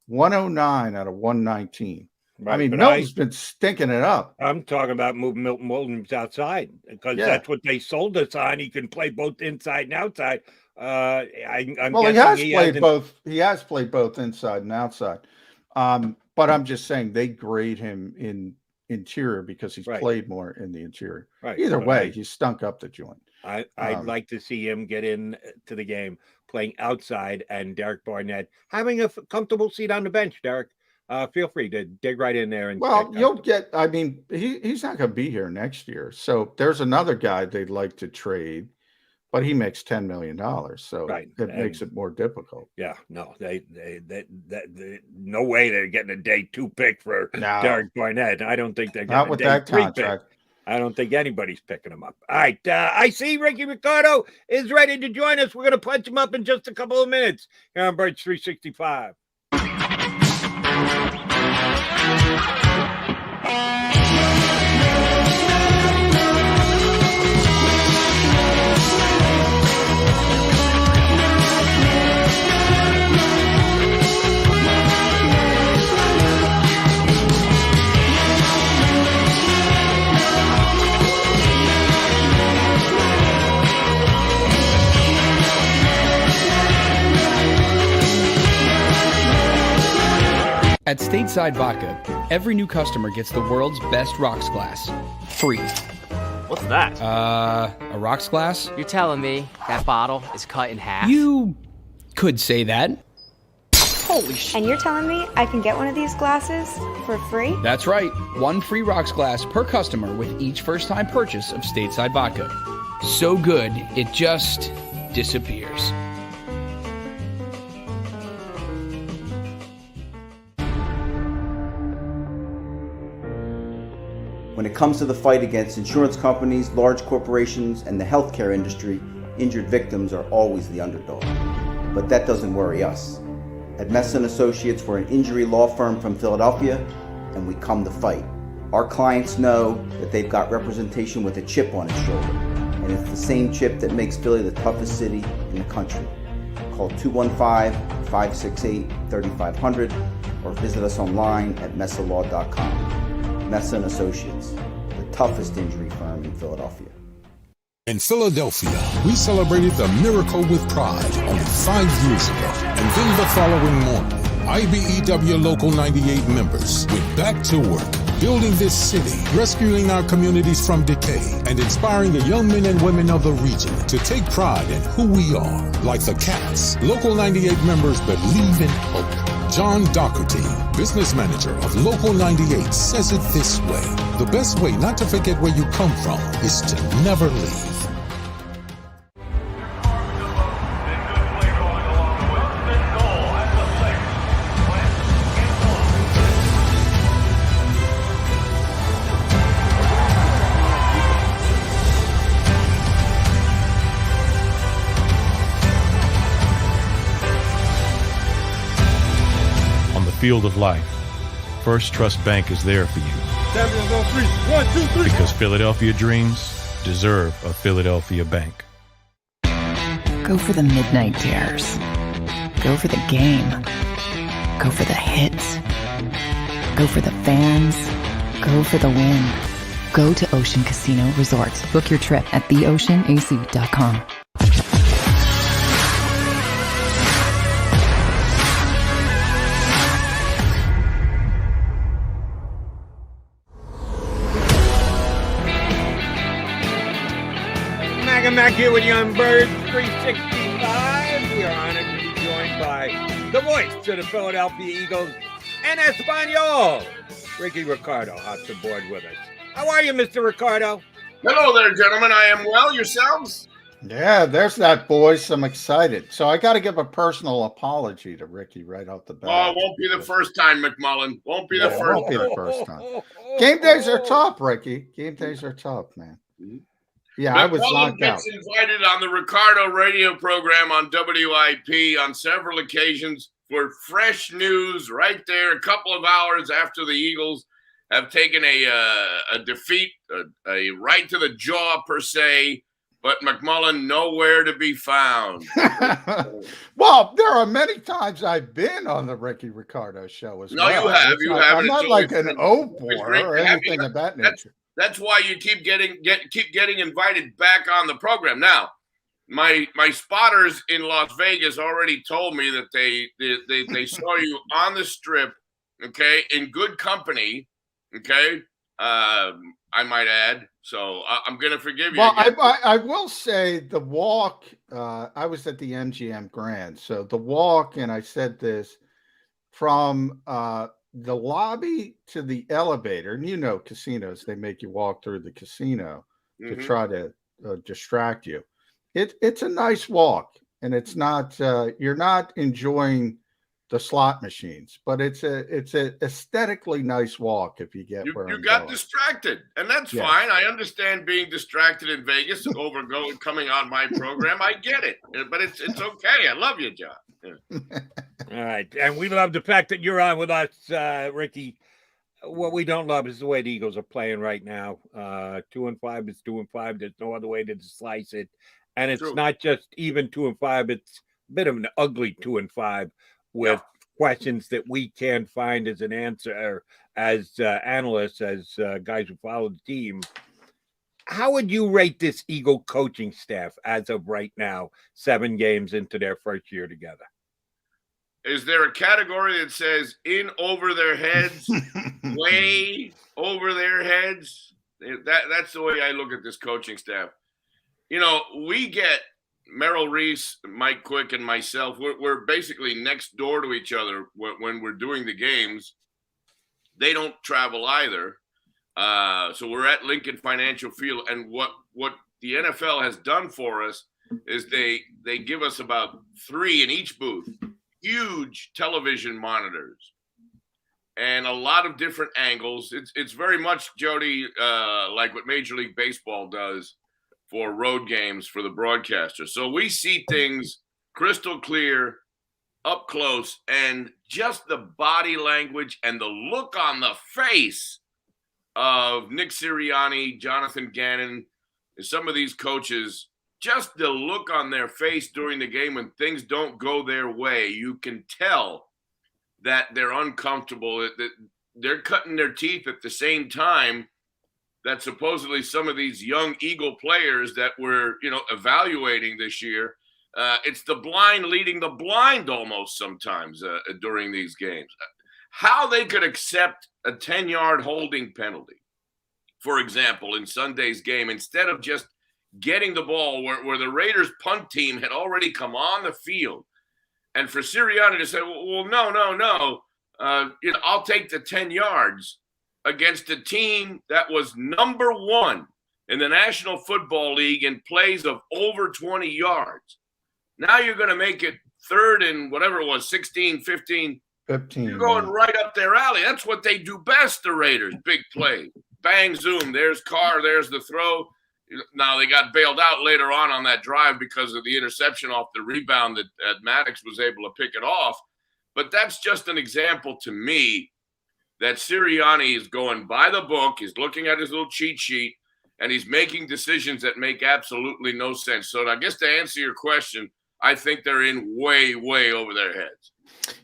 109 out of 119. Right, I mean, Milton's been stinking it up. I'm talking about moving Milton Williams outside because that's what they sold us on. He can play both inside and outside. He has played both inside and outside. But I'm just saying they grade him in interior because he's played more in the interior. Right. Either way, he stunk up the joint. I'd like to see him get in to the game playing outside, and Derek Barnett having a comfortable seat on the bench. Derek. Feel free to dig right in there. And you'll get, I mean, he's not going to be here next year. So there's another guy they'd like to trade, but he makes $10 million. So it makes it more difficult. Yeah, no, they no way they're getting a day 2 pick for Derek Barnett. I don't think they're getting not with that contract. Pick. I don't think anybody's picking him up. All right. I see Ricky Ricardo is ready to join us. We're going to punch him up in just a couple of minutes here on Birds 365. At Stateside Vodka, every new customer gets the world's best rocks glass, free. What's that? A rocks glass? You're telling me that bottle is cut in half? You could say that. Holy shit. And you're telling me I can get one of these glasses for free? That's right. One free rocks glass per customer with each first-time purchase of stateside vodka. So good, it just disappears. When it comes to the fight against insurance companies, large corporations, and the healthcare industry, injured victims are always the underdog. But that doesn't worry us. At Messa & Associates, we're an injury law firm from Philadelphia, and we come to fight. Our clients know that they've got representation with a chip on its shoulder, and it's the same chip that makes Philly the toughest city in the country. Call 215-568-3500 or visit us online at messalaw.com. Messa & Associates, the toughest injury firm in Philadelphia. In Philadelphia, we celebrated the miracle with pride only 5 years ago. And then the following morning, IBEW Local 98 members went back to work, building this city, rescuing our communities from decay, and inspiring the young men and women of the region to take pride in who we are. Like the Cats, Local 98 members believe in hope. John Doherty, business manager of Local 98, says it this way: the best way not to forget where you come from is to never leave. Field of life, First Trust Bank is there for you. Because Philadelphia dreams deserve a Philadelphia bank. Go for the midnight dares. Go for the game. Go for the hits. Go for the fans. Go for the win. Go to Ocean Casino Resort. Book your trip at theoceanac.com. Back here with you on Birds 365. We are honored to be joined by the voice of the Philadelphia Eagles and Espanol, Ricky Ricardo, hops aboard with us. How are you, Mr. Ricardo? Hello there, gentlemen. I am well. Yourselves? Yeah, there's that voice. I'm excited. So I got to give a personal apology to Ricky right off the bat. Oh, it won't be the first time, McMullen. Won't be the first. Won't be the first time. Game days are tough, Ricky. Game days are tough, man. Yeah, I was knocked out. Gets invited on the Ricardo radio program on WIP on several occasions for fresh news right there a couple of hours after the Eagles have taken a defeat, a right to the jaw per se, but McMullen nowhere to be found. Well, there are many times I've been on the Ricky Ricardo show as well. No, you have. You have. I'm not like an O-boy or anything of that nature. That's why you keep getting invited back on the program. Now, my spotters in Las Vegas already told me that they saw you on the strip, okay, in good company, okay. I might add. So I'm going to forgive you. Well, I will say the walk. I was at the MGM Grand, so the walk, and I said this from the lobby to the elevator, and you know, casinos, they make you walk through the casino to try to distract you. It's a nice walk, and it's not you're not enjoying the slot machines, but it's a aesthetically nice walk if you get where you got going. Distracted, and that's fine. I understand being distracted in Vegas coming on my program. I get it, but it's okay. I love you, John. Yeah. All right, and we love the fact that you're on with us, Ricky. What we don't love is the way the Eagles are playing right now. 2-5 is 2-5. There's no other way to slice it, and it's not just even 2-5. It's a bit of an ugly 2-5 with questions that we can't find as an answer as analysts, as guys who follow the team. How would you rate this Eagle coaching staff as of right now, 7 games into their first year together? Is there a category that says in over their heads, way over their heads? That's the way I look at this coaching staff. You know, we get Merrill Reese, Mike Quick, and myself. We're basically next door to each other when we're doing the games. They don't travel either. So we're at Lincoln Financial Field, and what the NFL has done for us is they give us about 3 in each booth, huge television monitors, and a lot of different angles. It's very much, Jody, like what Major League Baseball does for road games for the broadcaster. So we see things crystal clear, up close, and just the body language and the look on the face of Nick Sirianni, Jonathan Gannon, and some of these coaches, just the look on their face during the game when things don't go their way, you can tell that they're uncomfortable, that they're cutting their teeth at the same time that supposedly some of these young Eagle players that we're, evaluating this year, it's the blind leading the blind almost sometimes during these games. How they could accept a 10-yard holding penalty, for example, in Sunday's game, instead of just getting the ball where the Raiders punt team had already come on the field, and for Sirianni to say, well, no, I'll take the 10 yards against a team that was number 1 in the National Football League in plays of over 20 yards. Now you're going to make it 3rd and whatever it was, 16, 15. You're going right up their alley. That's what they do best, the Raiders. Big play. Bang, zoom. There's Carr. There's the throw. Now, they got bailed out later on that drive because of the interception off the rebound that Maddox was able to pick it off. But that's just an example to me that Sirianni is going by the book. He's looking at his little cheat sheet, and he's making decisions that make absolutely no sense. So I guess to answer your question, I think they're in way, way over their heads.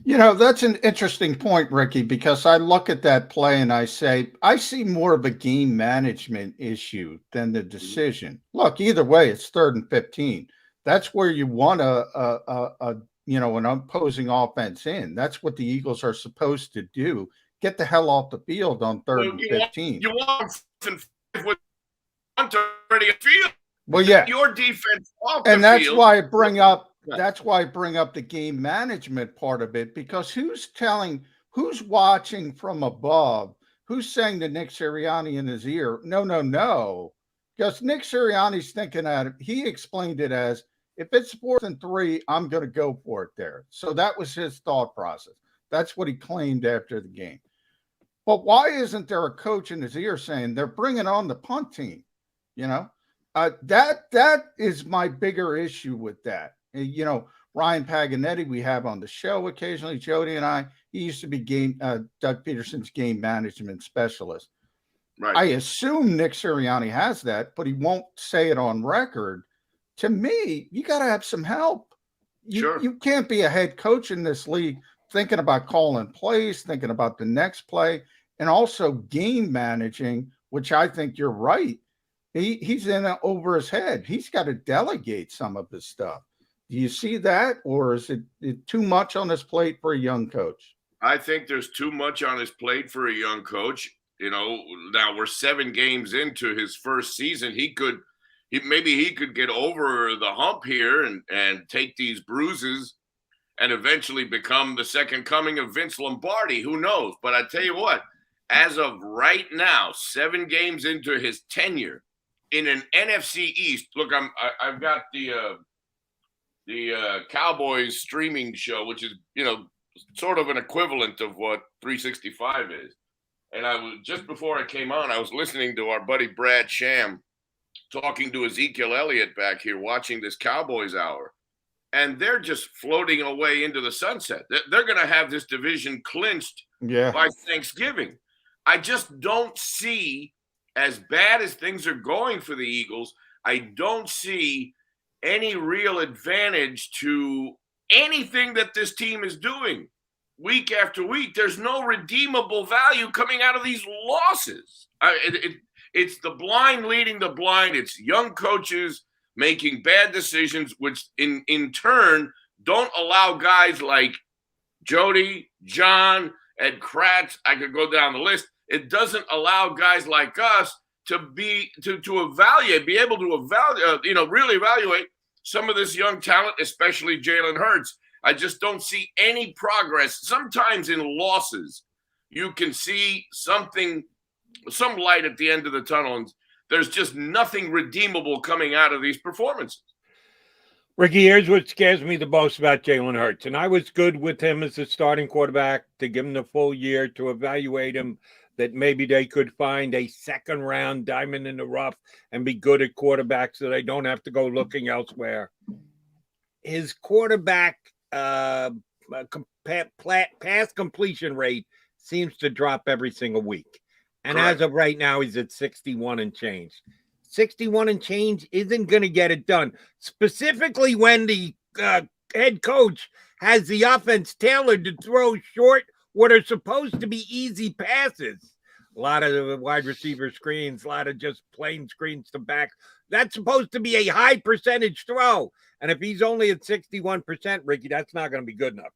That's an interesting point, Ricky, because I look at that play and I say, I see more of a game management issue than the decision. Look, either way, it's 3rd and 15. That's where you want an opposing offense in. That's what the Eagles are supposed to do. Get the hell off the field on 3rd and 15. You want with already a field. Well, yeah. Your defense off and the that's field. why I bring up that's why I bring up the game management part of it, because who's watching from above, who's saying to Nick Sirianni in his ear, no, because Nick Sirianni's thinking at it. He explained it as, if it's 4th and 3, I'm going to go for it there. So that was his thought process. That's what he claimed after the game. But why isn't there a coach in his ear saying they're bringing on the punt team? That is my bigger issue with that. Ryan Paganetti, we have on the show occasionally, Jody and I, he used to be Doug Peterson's game management specialist. Right. I assume Nick Sirianni has that, but he won't say it on record. To me, you got to have some help. You can't be a head coach in this league thinking about calling plays, thinking about the next play, and also game managing, which I think you're right. He's in over his head. He's got to delegate some of his stuff. Do you see that, or is it too much on his plate for a young coach? I think there's too much on his plate for a young coach. Now we're 7 games into his first season. Maybe he could get over the hump here and take these bruises and eventually become the second coming of Vince Lombardi. Who knows? But I tell you what, as of right now, 7 games into his tenure in an NFC East. Look, I've got the Cowboys streaming show, which is, sort of an equivalent of what 365 is. And I was, just before I came on, I was listening to our buddy Brad Sham talking to Ezekiel Elliott back here, watching this Cowboys hour. And they're just floating away into the sunset. They're going to have this division clinched by Thanksgiving. I just don't see, as bad as things are going for the Eagles, I don't see any real advantage to anything that this team is doing week after week. There's no redeemable value coming out of these losses. It's the blind leading the blind. It's young coaches making bad decisions, which in turn don't allow guys like Jody, John, Ed Kratz. I could go down the list. It doesn't allow guys like us to be able to evaluate, really evaluate some of this young talent, especially Jalen Hurts. I just don't see any progress. Sometimes in losses, you can see some light at the end of the tunnel, and there's just nothing redeemable coming out of these performances. Ricky, here's what scares me the most about Jalen Hurts. And I was good with him as a starting quarterback to give him the full year to evaluate him, that maybe they could find a second-round diamond in the rough and be good at quarterback so they don't have to go looking elsewhere. His quarterback pass completion rate seems to drop every single week. And Correct. as of right now, he's at 61 and change. 61 and change isn't going to get it done, specifically when the head coach has the offense tailored to throw short, what are supposed to be easy passes. A lot of wide receiver screens, a lot of just plain screens to back. That's supposed to be a high percentage throw. And if he's only at 61%, Ricky, that's not going to be good enough.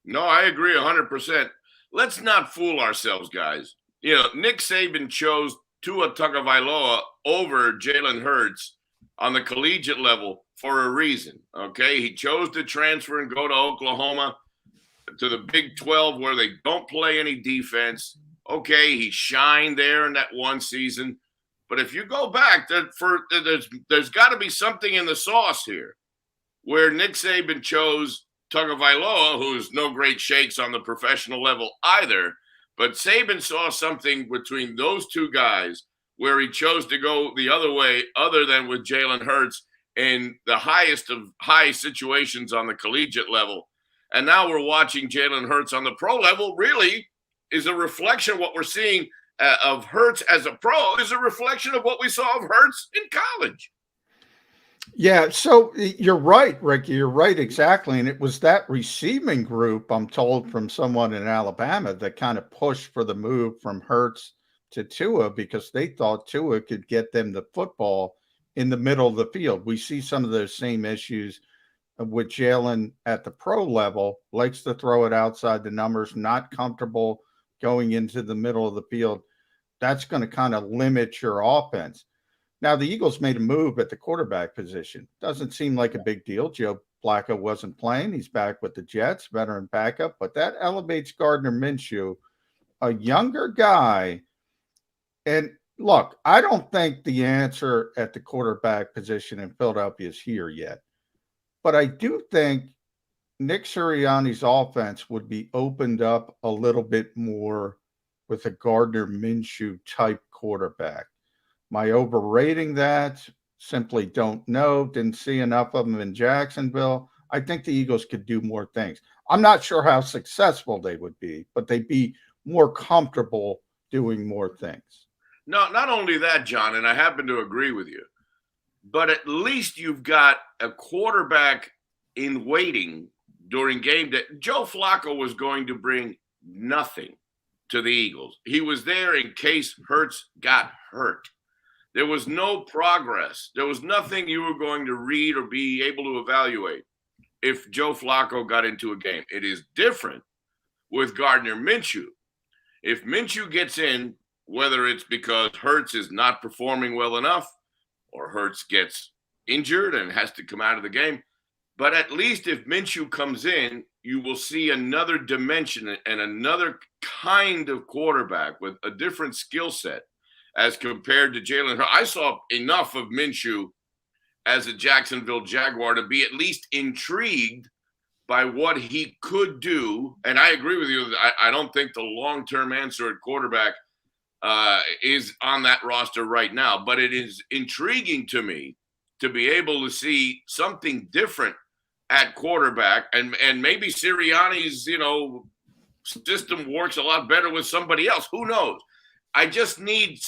No, I agree 100%. Let's not fool ourselves, guys. Nick Saban chose Tua Tagovailoa over Jalen Hurts on the collegiate level for a reason, okay? He chose to transfer and go to Oklahoma, to the Big 12, where they don't play any defense. Okay, he shined there in that one season. But if you go back, there's got to be something in the sauce here, where Nick Saban chose Tagovailoa, who's no great shakes on the professional level either. But Saban saw something between those two guys where he chose to go the other way, other than with Jalen Hurts in the highest of high situations on the collegiate level. And now we're watching Jalen Hurts on the pro level. Really is a reflection of what we're seeing of Hurts as a pro is a reflection of what we saw of Hurts in college. Yeah, so you're right, Ricky. You're right, exactly. And it was that receiving group, I'm told from someone in Alabama, that kind of pushed for the move from Hurts to Tua, because they thought Tua could get them the football in the middle of the field. We see some of those same issues with Jalen at the pro level, likes to throw it outside the numbers, not comfortable going into the middle of the field. That's going to kind of limit your offense. Now, the Eagles made a move at the quarterback position. Doesn't seem like a big deal. Joe Flacco wasn't playing. He's back with the Jets, veteran backup, but that elevates Gardner Minshew, a younger guy. And look, I don't think the answer at the quarterback position in Philadelphia is here yet, but I do think Nick Sirianni's offense would be opened up a little bit more with a Gardner Minshew type quarterback. Am I overrating that? Simply don't know. Didn't see enough of them in Jacksonville. I think the Eagles could do more things. I'm not sure how successful they would be, but they'd be more comfortable doing more things. No, not only that, John, and I happen to agree with you, but at least you've got a quarterback in waiting during game day. Joe Flacco was going to bring nothing to the Eagles. He was there in case Hurts got hurt. There was no progress. There was nothing you were going to read or be able to evaluate if Joe Flacco got into a game. It is different with Gardner Minshew. If Minshew gets in, whether it's because Hurts is not performing well enough or Hurts gets injured and has to come out of the game, but at least if Minshew comes in, you will see another dimension and another kind of quarterback with a different skill set as compared to Jalen Hurts. I saw enough of Minshew as a Jacksonville Jaguar to be at least intrigued by what he could do. And I agree with you. I don't think the long-term answer at quarterback is on that roster right now. But it is intriguing to me to be able to see something different at quarterback. And maybe Sirianni's, system works a lot better with somebody else. Who knows? I just need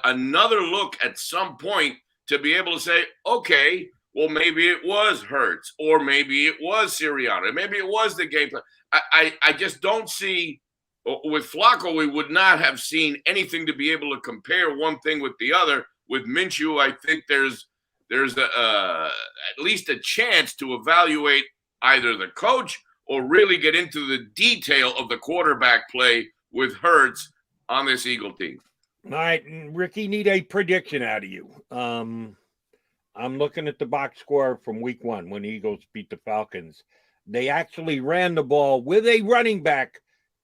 another look at some point to be able to say, okay, well, maybe it was Hurts, or maybe it was Sirianni, maybe it was the game plan. I just don't see, with Flacco, we would not have seen anything to be able to compare one thing with the other. With Minshew, I think there's at least a chance to evaluate either the coach or really get into the detail of the quarterback play with Hurts on this Eagle team. All right, Ricky, need a prediction out of you. I'm looking at the box score from week 1 when the Eagles beat the Falcons. They actually ran the ball with a running back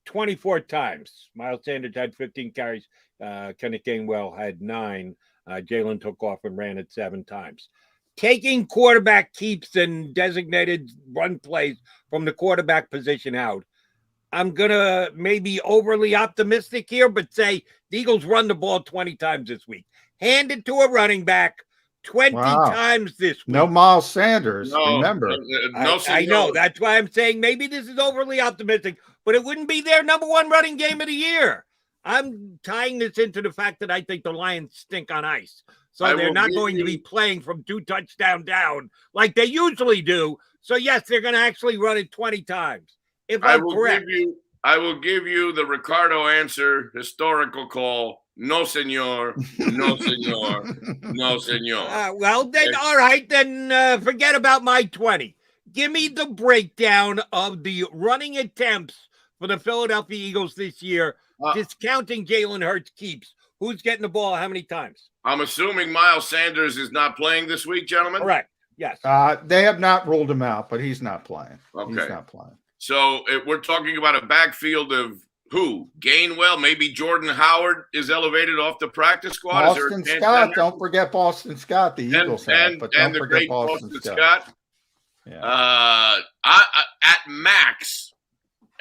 24 times. Miles Sanders had 15 carries. Kenneth Gainwell had 9. Jalen took off and ran it 7 times. Taking quarterback keeps and designated run plays from the quarterback position out, I'm going to maybe overly optimistic here, but say the Eagles run the ball 20 times this week. Hand it to a running back 20 times this week. No Miles Sanders, No, remember. I know. That's why I'm saying maybe this is overly optimistic, but it wouldn't be their number 1 running game of the year. I'm tying this into the fact that I think the Lions stink on ice. So they're not going to be playing from 2 touchdown down like they usually do. So, yes, they're going to actually run it 20 times. If I'm correct. I will give you the Ricardo answer, historical call. No, senor. No, senor. No, senor. Well, then, all right, then forget about my 20. Give me the breakdown of the running attempts for the Philadelphia Eagles this year, discounting Jalen Hurts keeps. Who's getting the ball how many times? I'm assuming Miles Sanders is not playing this week, gentlemen? Correct. Yes. They have not ruled him out, but he's not playing. Okay. He's not playing. So we're talking about a backfield of who? Gainwell, maybe Jordan Howard is elevated off the practice squad. Boston Scott. Don't forget Boston Scott, the Eagles have. But don't forget Boston Scott. Yeah. At max,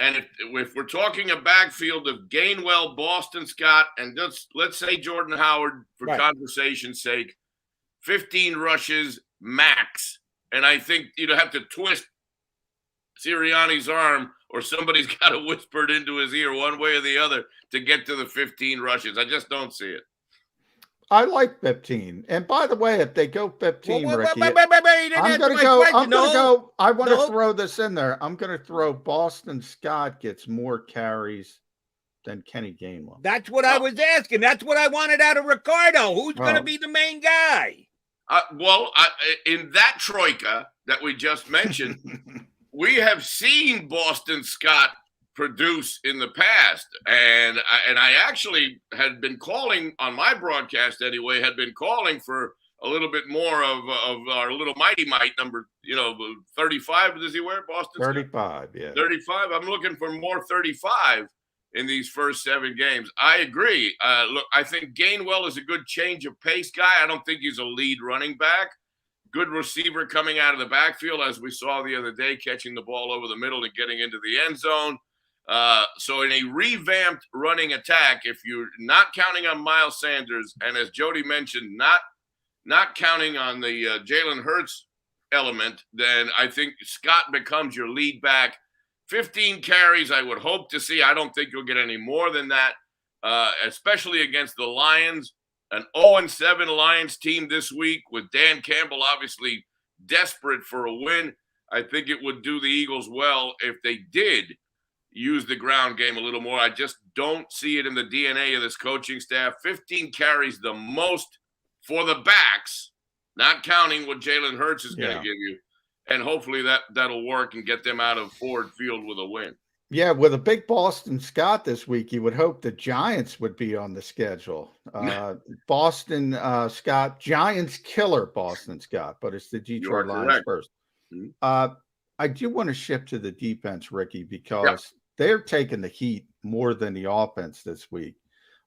and if we're talking a backfield of Gainwell, Boston Scott, and let's say Jordan Howard for conversation's sake, 15 rushes max. And I think you'd have to twist Sirianni's arm or somebody's got to whisper it into his ear one way or the other to get to the 15 rushes. I just don't see it. I like 15. And by the way, if they go 15, Ricky, I'm going to go. I want to throw this in there. I'm going to throw Boston Scott gets more carries than Kenny Gainwell. That's what I was asking. That's what I wanted out of Ricardo. Who's going to be the main guy? In that troika that we just mentioned, we have seen Boston Scott produce in the past, and I actually had been calling on my broadcast anyway. Had been calling for a little bit more of our little mighty might number. 35. Does he wear Boston? 35. Scott? Yeah. 35. I'm looking for more 35 in these first 7 games. I agree. Look, I think Gainwell is a good change of pace guy. I don't think he's a lead running back. Good receiver coming out of the backfield, as we saw the other day, catching the ball over the middle and getting into the end zone. So in a revamped running attack, if you're not counting on Miles Sanders, and as Jody mentioned, not counting on the Jalen Hurts element, then I think Scott becomes your lead back. 15 carries, I would hope to see. I don't think you'll get any more than that, especially against the Lions. An 0-7 Lions team this week with Dan Campbell obviously desperate for a win. I think it would do the Eagles well if they did use the ground game a little more. I just don't see it in the DNA of this coaching staff. 15 carries the most for the backs, not counting what Jalen Hurts is going to give you. And hopefully that'll work and get them out of Ford Field with a win. Yeah, with a big Boston Scott this week, you would hope the Giants would be on the schedule. Boston Scott, Giants killer Boston Scott, but it's the Detroit Lions first. I do want to shift to the defense, Ricky, because they're taking the heat more than the offense this week.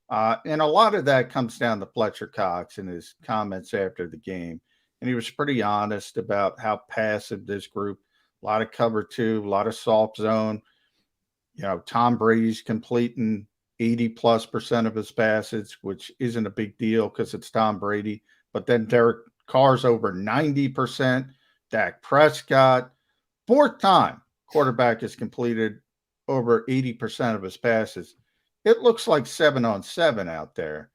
And a lot of that comes down to Fletcher Cox and his comments after the game. And he was pretty honest about how passive this group, a lot of cover 2, a lot of soft zone. Tom Brady's completing 80+% of his passes, which isn't a big deal because it's Tom Brady. But then Derek Carr's over 90%. Dak Prescott, 4th time quarterback has completed over 80% of his passes. It looks like 7-on-7 out there.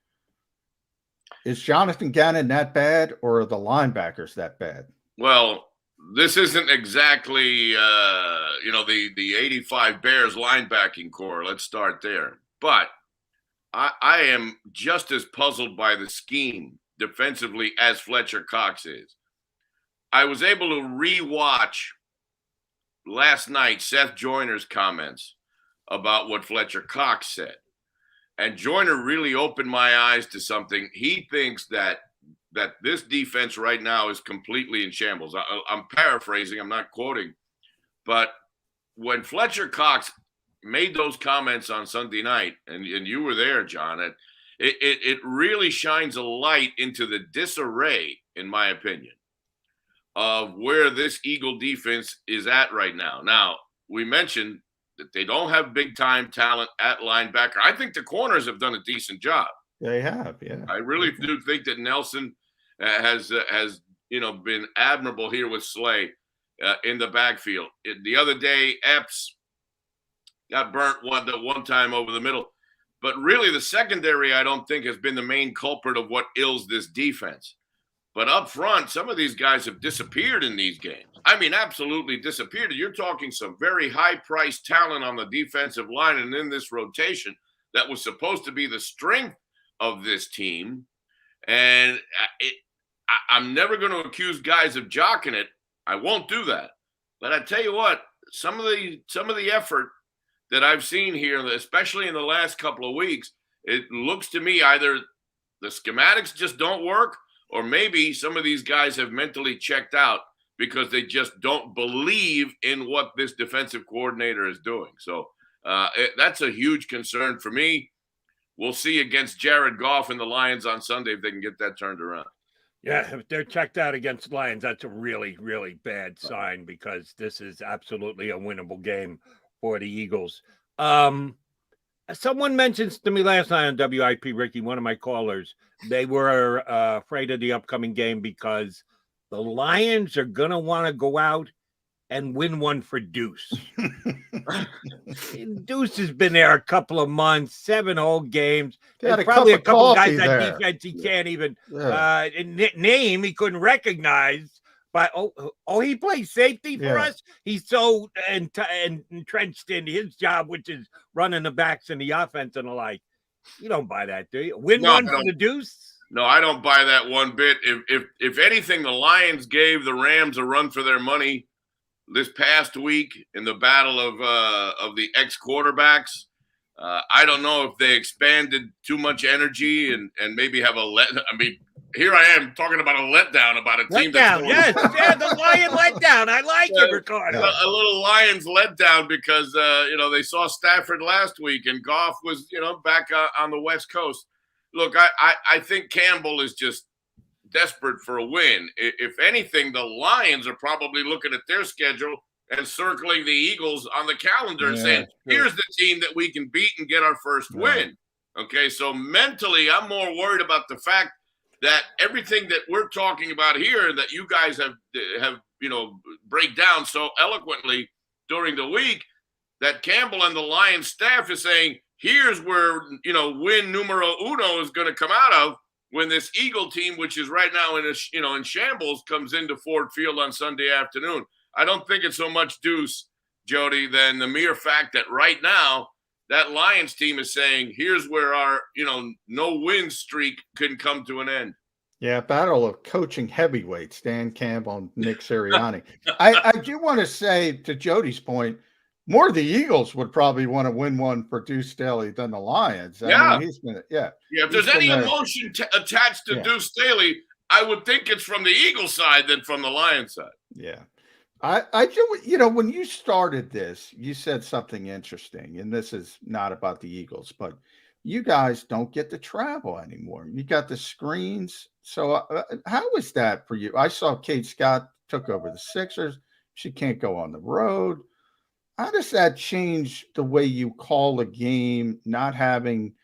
Is Jonathan Gannon that bad, or are the linebackers that bad? Well, this isn't exactly, the 85 Bears linebacking core. Let's start there. But I am just as puzzled by the scheme defensively as Fletcher Cox is. I was able to rewatch last night Seth Joyner's comments about what Fletcher Cox said. And Joyner really opened my eyes to something. He thinks that this defense right now is completely in shambles. I'm paraphrasing. I'm not quoting. But when Fletcher Cox made those comments on Sunday night, and you were there, John, it really shines a light into the disarray, in my opinion, of where this Eagle defense is at right now. Now, we mentioned that they don't have big-time talent at linebacker. I think the corners have done a decent job. They have, yeah. I really do think that Nelson has been admirable here with Slay in the backfield. The other day, Epps got burnt one time over the middle. But really, the secondary, I don't think, has been the main culprit of what ills this defense. But up front, some of these guys have disappeared in these games. I mean, absolutely disappeared. You're talking some very high-priced talent on the defensive line and in this rotation that was supposed to be the strength of this team. And I'm never going to accuse guys of jocking it. I won't do that. But I tell you what, some of the effort that I've seen here, especially in the last couple of weeks, it looks to me either the schematics just don't work, or maybe some of these guys have mentally checked out because they just don't believe in what this defensive coordinator is doing. So that's a huge concern for me. We'll see against Jared Goff and the Lions on Sunday if they can get that turned around. Yeah, if they're checked out against Lions, that's a really, really bad sign because this is absolutely a winnable game for the Eagles. Someone mentions to me last night on WIP, Ricky, one of my callers, they were afraid of the upcoming game because the Lions are going to want to go out and win one for Deuce. Deuce has been there a couple of months, 7 whole games. There's probably a couple guys on defense he can't even name, he couldn't recognize. But he plays safety for us. He's so entrenched in his job, which is running the backs and the offense and the like. You don't buy that, do you? Win one for the Deuce? No, I don't buy that one bit. If anything, the Lions gave the Rams a run for their money this past week in the battle of the ex-quarterbacks. I don't know if they expanded too much energy and maybe have here I am talking about a letdown about a team that's the Lion letdown. I like it, Ricardo. A little Lions letdown because they saw Stafford last week and Goff was back on the West Coast. Look, I think Campbell is just desperate for a win. If anything, the Lions are probably looking at their schedule and circling the Eagles on the calendar and saying, here's the team that we can beat and get our first win. Okay, so mentally, I'm more worried about the fact that everything that we're talking about here that you guys have break down so eloquently during the week, that Campbell and the Lions staff is saying, here's where, win numero uno is going to come out of when this Eagle team, which is right now in shambles, comes into Ford Field on Sunday afternoon. I don't think it's so much Deuce, Jody, than the mere fact that right now that Lions team is saying, here's where our, no-win streak can come to an end. Yeah, battle of coaching heavyweights, Dan Campbell and Nick Sirianni. I do want to say, to Jody's point, more of the Eagles would probably want to win one for Deuce Staley than the Lions. I mean, if there's any emotion attached to Deuce Staley, I would think it's from the Eagles side than from the Lions side. Yeah. I do, when you started this, you said something interesting, and this is not about the Eagles, but you guys don't get to travel anymore. You got the screens. So how is that for you? I saw Kate Scott took over the Sixers. She can't go on the road. How does that change the way you call a game, not having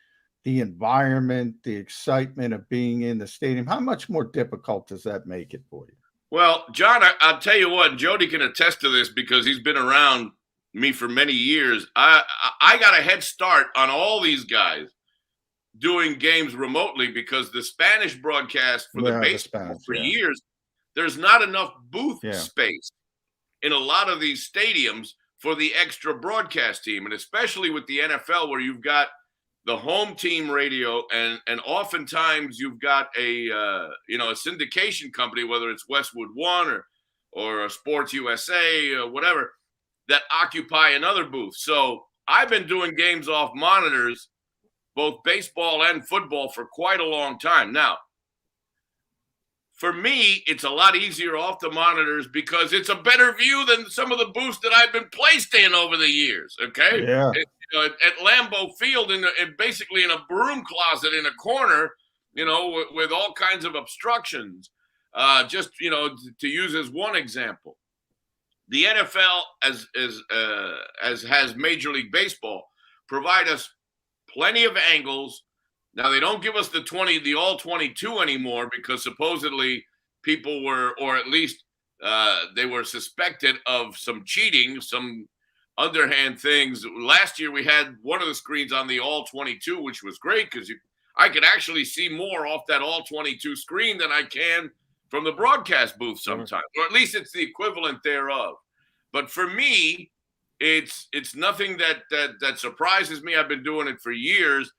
the environment, the excitement of being in the stadium? How much more difficult does that make it for you? Well, John, I'll tell you what, Jody can attest to this because he's been around me for many years. I got a head start on all these guys doing games remotely because the Spanish broadcast for the baseball for years, there's not enough booth space in a lot of these stadiums for the extra broadcast team. And especially with the NFL where you've got the home team radio and oftentimes you've got a syndication company, whether it's Westwood One or Sports USA or whatever, that occupy another booth. So I've been doing games off monitors both baseball and football for quite a long time. Now, for me, it's a lot easier off the monitors because it's a better view than some of the booths that I've been placed in over the years. Okay. Yeah. At Lambeau Field, basically in a broom closet in a corner, with all kinds of obstructions. Just to use as one example, the NFL, as has Major League Baseball, provide us plenty of angles. Now, they don't give us the all 22 anymore because supposedly people were, or at least they were suspected of some cheating, some underhand things. Last year, we had one of the screens on the all 22, which was great because I could actually see more off that all 22 screen than I can from the broadcast booth sometimes, or at least it's the equivalent thereof. But for me, it's nothing that surprises me. I've been doing it for years.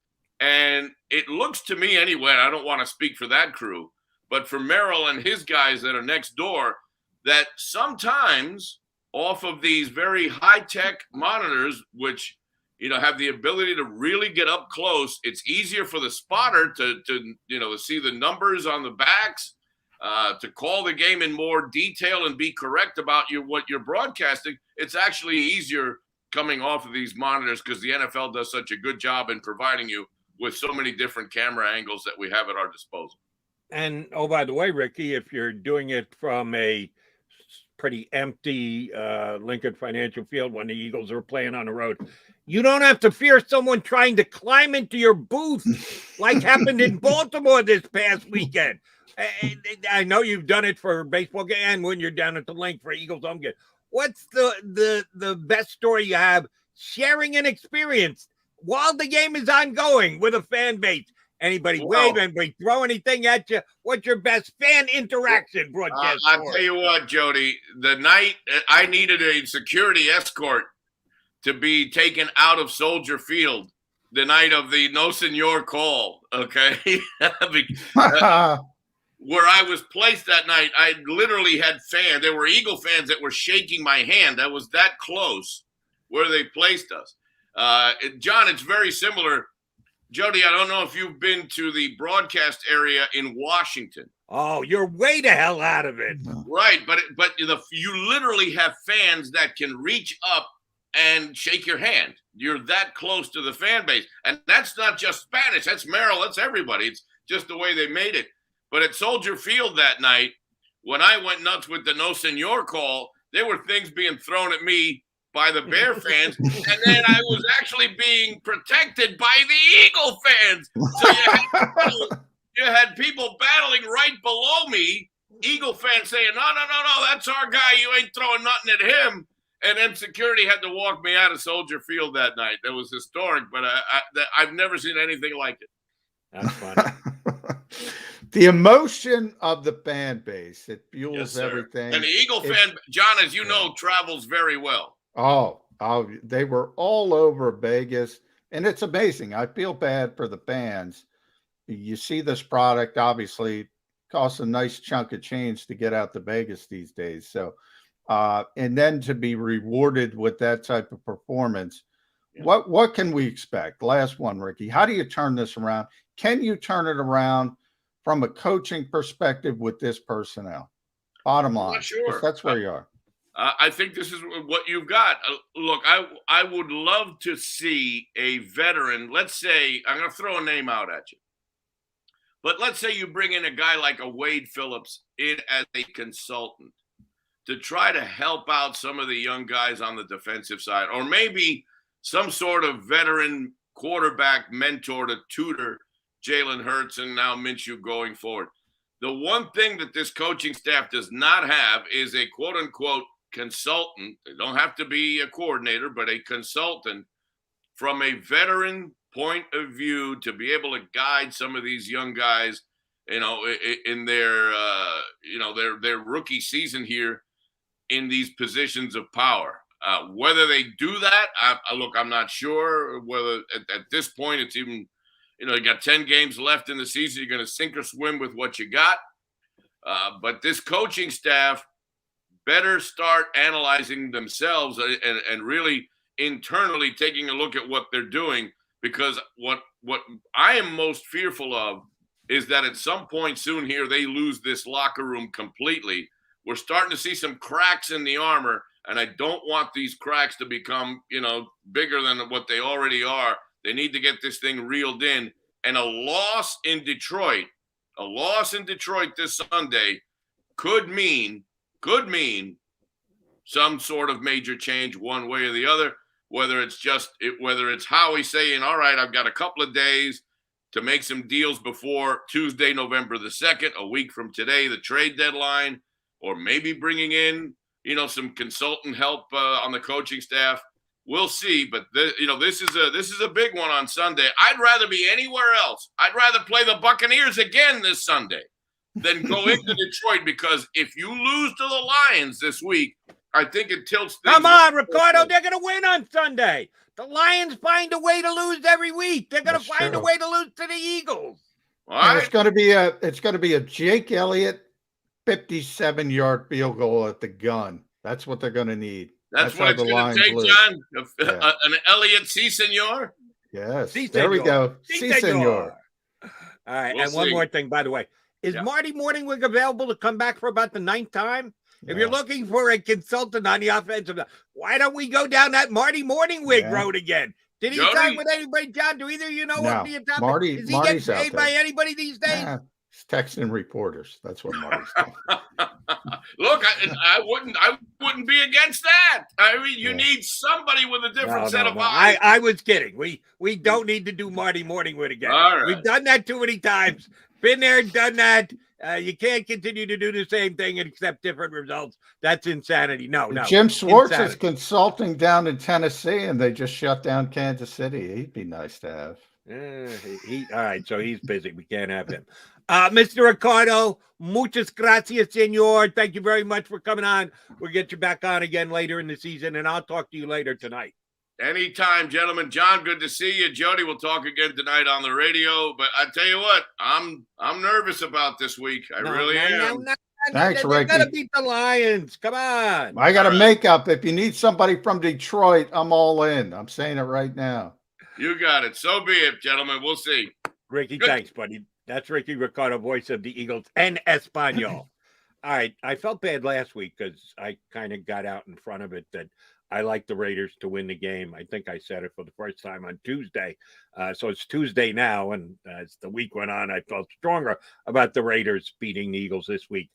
And it looks to me anyway, I don't want to speak for that crew, but for Merrill and his guys that are next door, that sometimes off of these very high-tech monitors, which, have the ability to really get up close, it's easier for the spotter to see the numbers on the backs, to call the game in more detail and be correct about what you're broadcasting. It's actually easier coming off of these monitors because the NFL does such a good job in providing you with so many different camera angles that we have at our disposal. And, oh, by the way, Ricky, if you're doing it from a pretty empty Lincoln Financial Field when the Eagles are playing on the road, you don't have to fear someone trying to climb into your booth like happened in Baltimore this past weekend. I know you've done it for baseball game and when you're down at the link for Eagles home game. What's the best story you have sharing an experience while the game is ongoing with a fan base? Anybody wave, anybody throw anything at you? What's your best fan interaction broadcast? I'll tell you what, Jody, the night I needed a security escort to be taken out of Soldier Field, the night of the No Senor call, okay? Where I was placed that night, I literally had fans. There were Eagle fans that were shaking my hand. I was that close where they placed us. John, it's very similar. Jody, I don't know if you've been to the broadcast area in Washington. Oh, you're way the hell out of it. Right, but you literally have fans that can reach up and shake your hand. You're that close to the fan base. And that's not just Spanish. That's Merrill. That's everybody. It's just the way they made it. But at Soldier Field that night, when I went nuts with the No Senor call, there were things being thrown at me by the Bear fans, and then I was actually being protected by the Eagle fans. So you had people battling right below me, Eagle fans saying, no, that's our guy. You ain't throwing nothing at him. And then security had to walk me out of Soldier Field that night. That was historic, but I've never seen anything like it. That's funny. The emotion of the fan base, it fuels everything. And the Eagle fan, John, as you know, travels very well. Oh, they were all over Vegas, and it's amazing. I feel bad for the fans. You see this product, obviously, costs a nice chunk of change to get out to Vegas these days. So, and then to be rewarded with that type of performance, what can we expect? Last one, Ricky. How do you turn this around? Can you turn it around from a coaching perspective with this personnel? Bottom line, not sure. That's where you are. I think this is what you've got. Look, I would love to see a veteran. Let's say, I'm going to throw a name out at you. But let's say you bring in a guy like a Wade Phillips in as a consultant to try to help out some of the young guys on the defensive side, or maybe some sort of veteran quarterback mentor to tutor Jalen Hurts and now Minshew going forward. The one thing that this coaching staff does not have is a quote-unquote consultant. They don't have to be a coordinator, but a consultant from a veteran point of view to be able to guide some of these young guys, in their, their rookie season here in these positions of power. Whether they do that, I'm not sure whether at this point it's even, you got 10 games left in the season. You're going to sink or swim with what you got. But this coaching staff better start analyzing themselves and really internally taking a look at what they're doing, because what I am most fearful of is that at some point soon here they lose this locker room completely. We're starting to see some cracks in the armor, and I don't want these cracks to become, bigger than what they already are. They need to get this thing reeled in. And a loss in Detroit this Sunday could mean some sort of major change one way or the other, whether it's Howie saying, all right, I've got a couple of days to make some deals before Tuesday, November the 2nd, a week from today, the trade deadline, or maybe bringing in, some consultant help on the coaching staff. We'll see, but this is a big one on Sunday. I'd rather be anywhere else. I'd rather play the Buccaneers again this Sunday than go into Detroit, because if you lose to the Lions this week, I think it tilts things. Come on, Ricardo. They're going to win on Sunday. The Lions find a way to lose every week. They're going to find a way to lose to the Eagles. All right. It's going to be a Jake Elliott 57-yard field goal at the gun. That's what they're going to need. That's what it's going to take, John. An Elliott C. Senor? Yes. There we go. C. Senor. All right. We'll see. One more thing, by the way. Is Marty Morningwig available to come back for about the 9th time? If you're looking for a consultant on the offensive, why don't we go down that Marty Morningwig road again? Did he sign with anybody, John? Do either of you know what the topic? Is he getting paid by anybody these days? He's texting reporters. That's what Marty's doing. Look, I wouldn't be against that. I mean, you need somebody with a different set of eyes. I was kidding. We don't need to do Marty Morningwood again. All right. We've done that too many times. Been there, done that. You can't continue to do the same thing and accept different results. That's insanity. No. Jim Schwartz is consulting down in Tennessee, and they just shut down Kansas City. He'd be nice to have. All right, so he's busy. We can't have him. Mr. Ricardo, muchas gracias, senor. Thank you very much for coming on. We'll get you back on again later in the season, and I'll talk to you later tonight. Anytime, gentlemen. John, good to see you. Jody, we'll talk again tonight on the radio. But I tell you what, I'm nervous about this week. I really am. Thanks, Ricky. Got to beat the Lions. Come on. I got a makeup. If you need somebody from Detroit, I'm all in. I'm saying it right now. You got it. So be it, gentlemen. We'll see. Ricky, thanks, buddy. That's Ricky Ricardo, voice of the Eagles and Espanol. All right. I felt bad last week because I kind of got out in front of it that I like the Raiders to win the game. I think I said it for the first time on Tuesday. So it's Tuesday now, and as the week went on, I felt stronger about the Raiders beating the Eagles this week.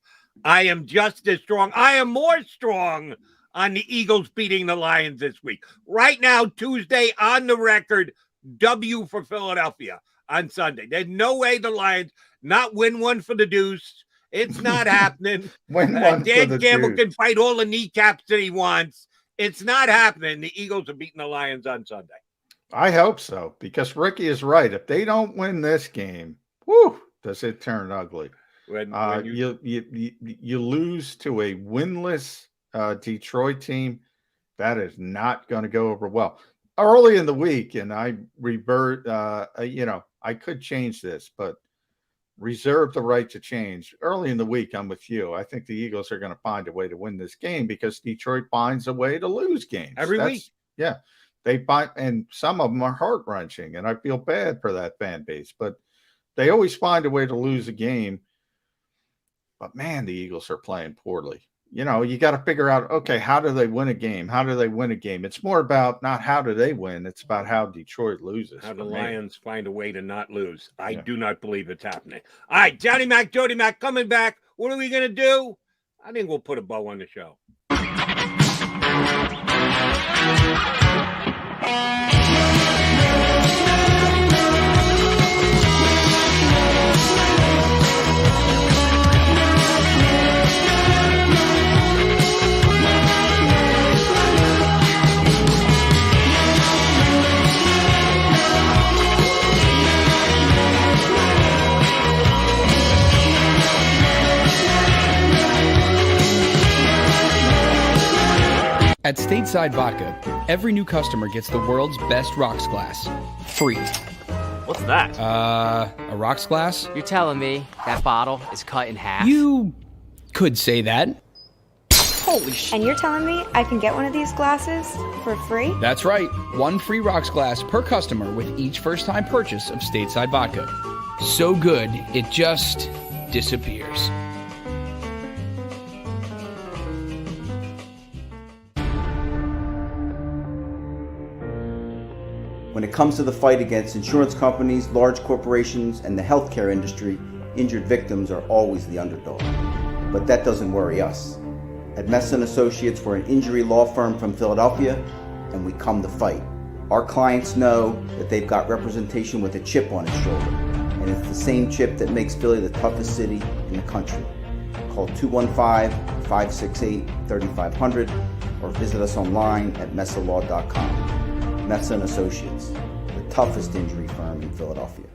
I am just as strong. I am more strong on the Eagles beating the Lions this week. Right now, Tuesday, on the record, W for Philadelphia on Sunday. There's no way the Lions not win one for the deuce. It's not happening. Dan Campbell can fight all the kneecaps that he wants. It's not happening. The Eagles are beating the Lions on Sunday. I hope so, because Ricky is right. If they don't win this game, whoo, does it turn ugly. When you lose to a winless Detroit team, that is not going to go over well. Early in the week, and I revert, I could change this, but reserve the right to change. Early in the week, I'm with you. I think the Eagles are going to find a way to win this game because Detroit finds a way to lose games. Every week. Yeah. They find, and some of them are heart-wrenching, and I feel bad for that fan base, but they always find a way to lose a game. But, man, the Eagles are playing poorly. You got to figure out, okay, how do they win a game? How do they win a game? It's more about not how do they win. It's about how Detroit loses. How the Lions find a way to not lose. I do not believe it's happening. All right, Johnny Mac, Jody Mac coming back. What are we going to do? I think we'll put a bow on the show. At Stateside Vodka, every new customer gets the world's best rocks glass, free. What's that? A rocks glass? You're telling me that bottle is cut in half? You could say that. Holy shit. And you're telling me I can get one of these glasses for free? That's right. One free rocks glass per customer with each first-time purchase of stateside vodka. So good, it just disappears. When it comes to the fight against insurance companies, large corporations, and the healthcare industry, injured victims are always the underdog. But that doesn't worry us. At Messon Associates, we're an injury law firm from Philadelphia, and we come to fight. Our clients know that they've got representation with a chip on its shoulder, and it's the same chip that makes Philly the toughest city in the country. Call 215-568-3500 or visit us online at messalaw.com. Messon Associates, the toughest injury firm in Philadelphia.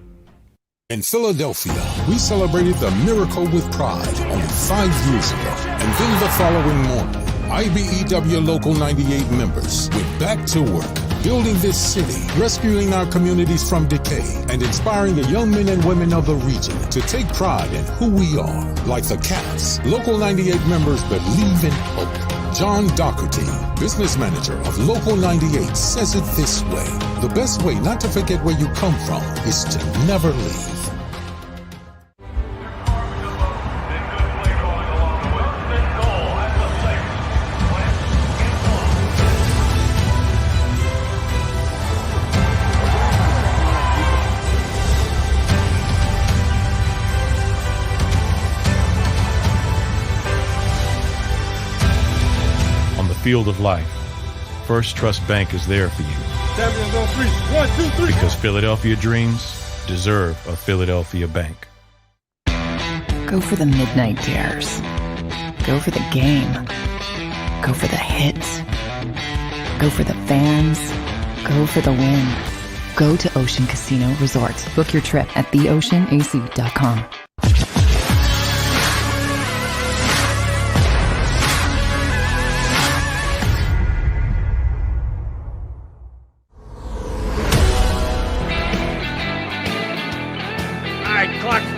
In Philadelphia, we celebrated the miracle with pride only 5 years ago. And then the following morning, IBEW Local 98 members went back to work, building this city, rescuing our communities from decay, and inspiring the young men and women of the region to take pride in who we are. Like the Cats, Local 98 members believe in hope. John Doherty, business manager of Local 98, says it this way: the best way not to forget where you come from is to never leave. Field of life, First Trust Bank is there for you. 7 on 3. 1, 2, 3. Because Philadelphia dreams deserve a Philadelphia bank. Go for the midnight dares. Go for the game. Go for the hits. Go for the fans. Go for the win. Go to Ocean Casino Resort. Book your trip at theoceanac.com.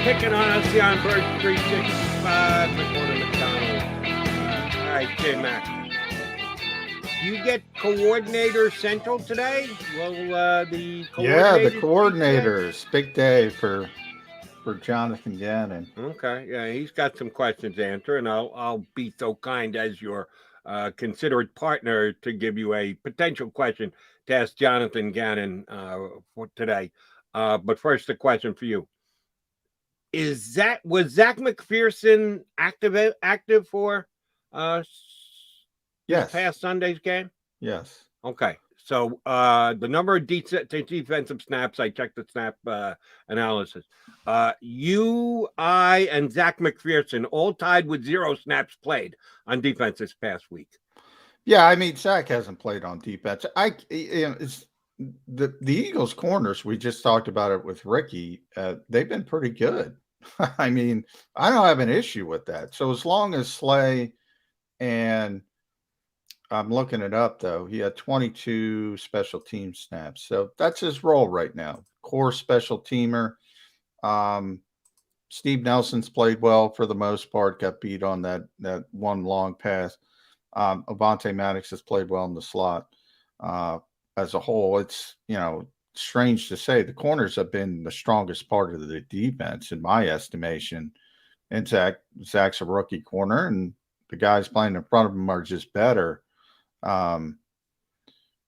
Picking on us here on Bird 365, McMullen McDonald. All right, J-Mac. You get coordinator central today? Well, the coordinators. Big day for Jonathan Gannon. Okay, yeah, he's got some questions to answer, and I'll be so kind as your considerate partner to give you a potential question to ask Jonathan Gannon for today. But first, a question for you. Was Zach McPherson active for yes, past Sunday's game? Yes. Okay. So the number of defensive snaps, I checked the snap analysis. You, I, and Zach McPherson all tied with 0 snaps played on defense this past week. Yeah, I mean, Zach hasn't played on defense. It's the Eagles corners. We just talked about it with Ricky. They've been pretty good. I mean, I don't have an issue with that. So as long as Slay, and I'm looking it up though, he had 22 special team snaps. So that's his role right now. Core special teamer. Steve Nelson's played well for the most part, got beat on that one long pass. Avonte Maddox has played well in the slot. As a whole, it's, strange to say the corners have been the strongest part of the defense in my estimation. And Zach's a rookie corner, and the guys playing in front of him are just better. And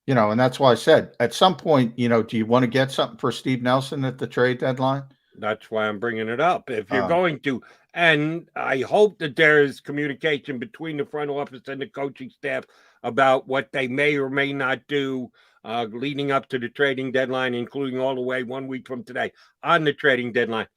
that's why I said at some point, do you want to get something for Steve Nelson at the trade deadline? That's why I'm bringing it up. If you're going to, and I hope that there's communication between the front office and the coaching staff about what they may or may not do leading up to the trading deadline, including all the way 1 week from today on the trading deadline.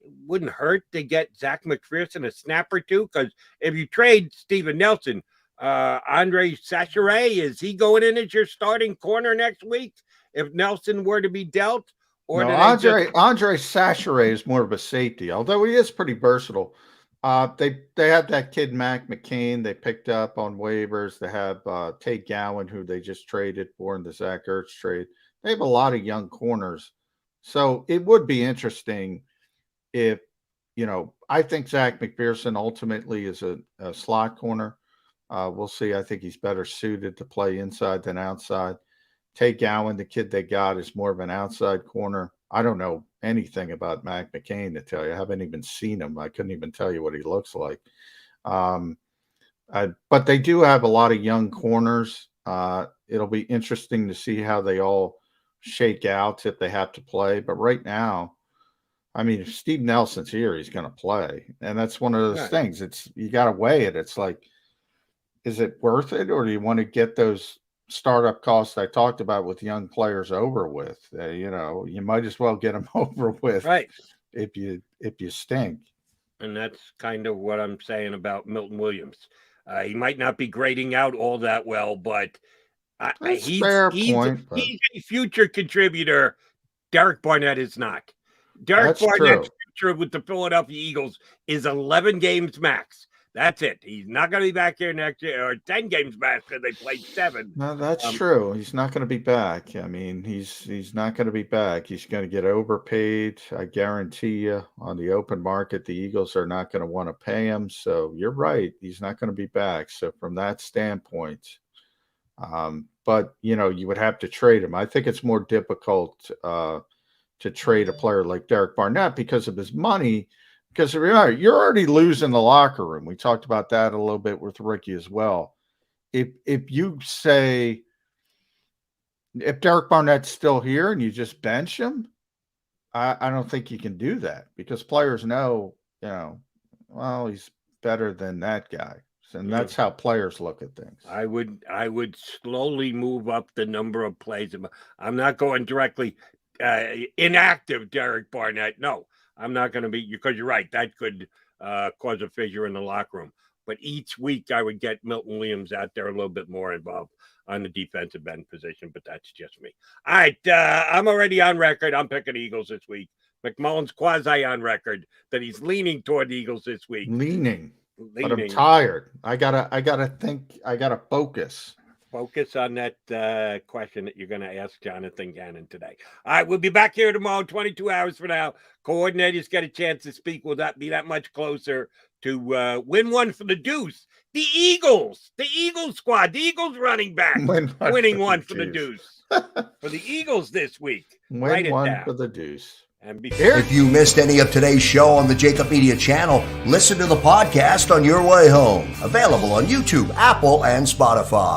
It wouldn't hurt to get Zach McPherson a snap or two, because if you trade Steven Nelson, Andre Dillard, is he going in as your starting corner next week if Nelson were to be dealt? Or no, Andre Dillard is more of a safety, although he is pretty versatile. They had that kid Mac McCain they picked up on waivers. They have Tate Gowan, who they just traded for in the Zach Ertz trade. They have a lot of young corners, so it would be interesting if I think Zach McPherson ultimately is a slot corner. We'll see. I think he's better suited to play inside than outside. Tay Gowan, the kid they got, is more of an outside corner. I don't know anything about Mac McCain to tell you. I haven't even seen him. I couldn't even tell you what he looks like. But they do have a lot of young corners. It'll be interesting to see how they all shake out if they have to play. But right now, I mean, if Steve Nelson's here, he's going to play. And that's one of those things. You got to weigh it. It's like, is it worth it, or do you want to get those startup costs I talked about with young players over with? You might as well get them over with, right? If you stink. And that's kind of what I'm saying about Milton Williams. He might not be grading out all that well, but he's a future contributor. Derek Barnett is not. Derek Barnett's future with the Philadelphia Eagles is 11 games max. That's it. He's not going to be back here next year, or 10 games back because they played 7. No, that's true. He's not going to be back. I mean, he's not going to be back. He's going to get overpaid. I guarantee you, on the open market, the Eagles are not going to want to pay him. So you're right. He's not going to be back. So from that standpoint, but you would have to trade him. I think it's more difficult to trade a player like Derek Barnett because of his money. Because remember, you're already losing the locker room. We talked about that a little bit with Ricky as well. If you say, if Derek Barnett's still here and you just bench him, I don't think you can do that, because players know, well, he's better than that guy. And that's how players look at things. I would slowly move up the number of plays. I'm not going directly inactive Derek Barnett. No. I'm not going to be, because you're right, that could cause a fissure in the locker room. But each week I would get Milton Williams out there a little bit more involved on the defensive end position, but that's just me. All right, I'm already on record. I'm picking the Eagles this week. McMullen's quasi on record that he's leaning toward the Eagles this week. Leaning. But I'm tired. I gotta think. I gotta focus. Focus on that question that you're going to ask Jonathan Gannon today. All right, we'll be back here tomorrow, 22 hours from now. Coordinators get a chance to speak. Will that be that much closer to win one for the Deuce? The Eagles squad, the Eagles running back, winning one for the Deuce. For the Eagles this week. Win one for the Deuce. And if you missed any of today's show on the JAKIB Media channel, listen to the podcast on your way home. Available on YouTube, Apple, and Spotify.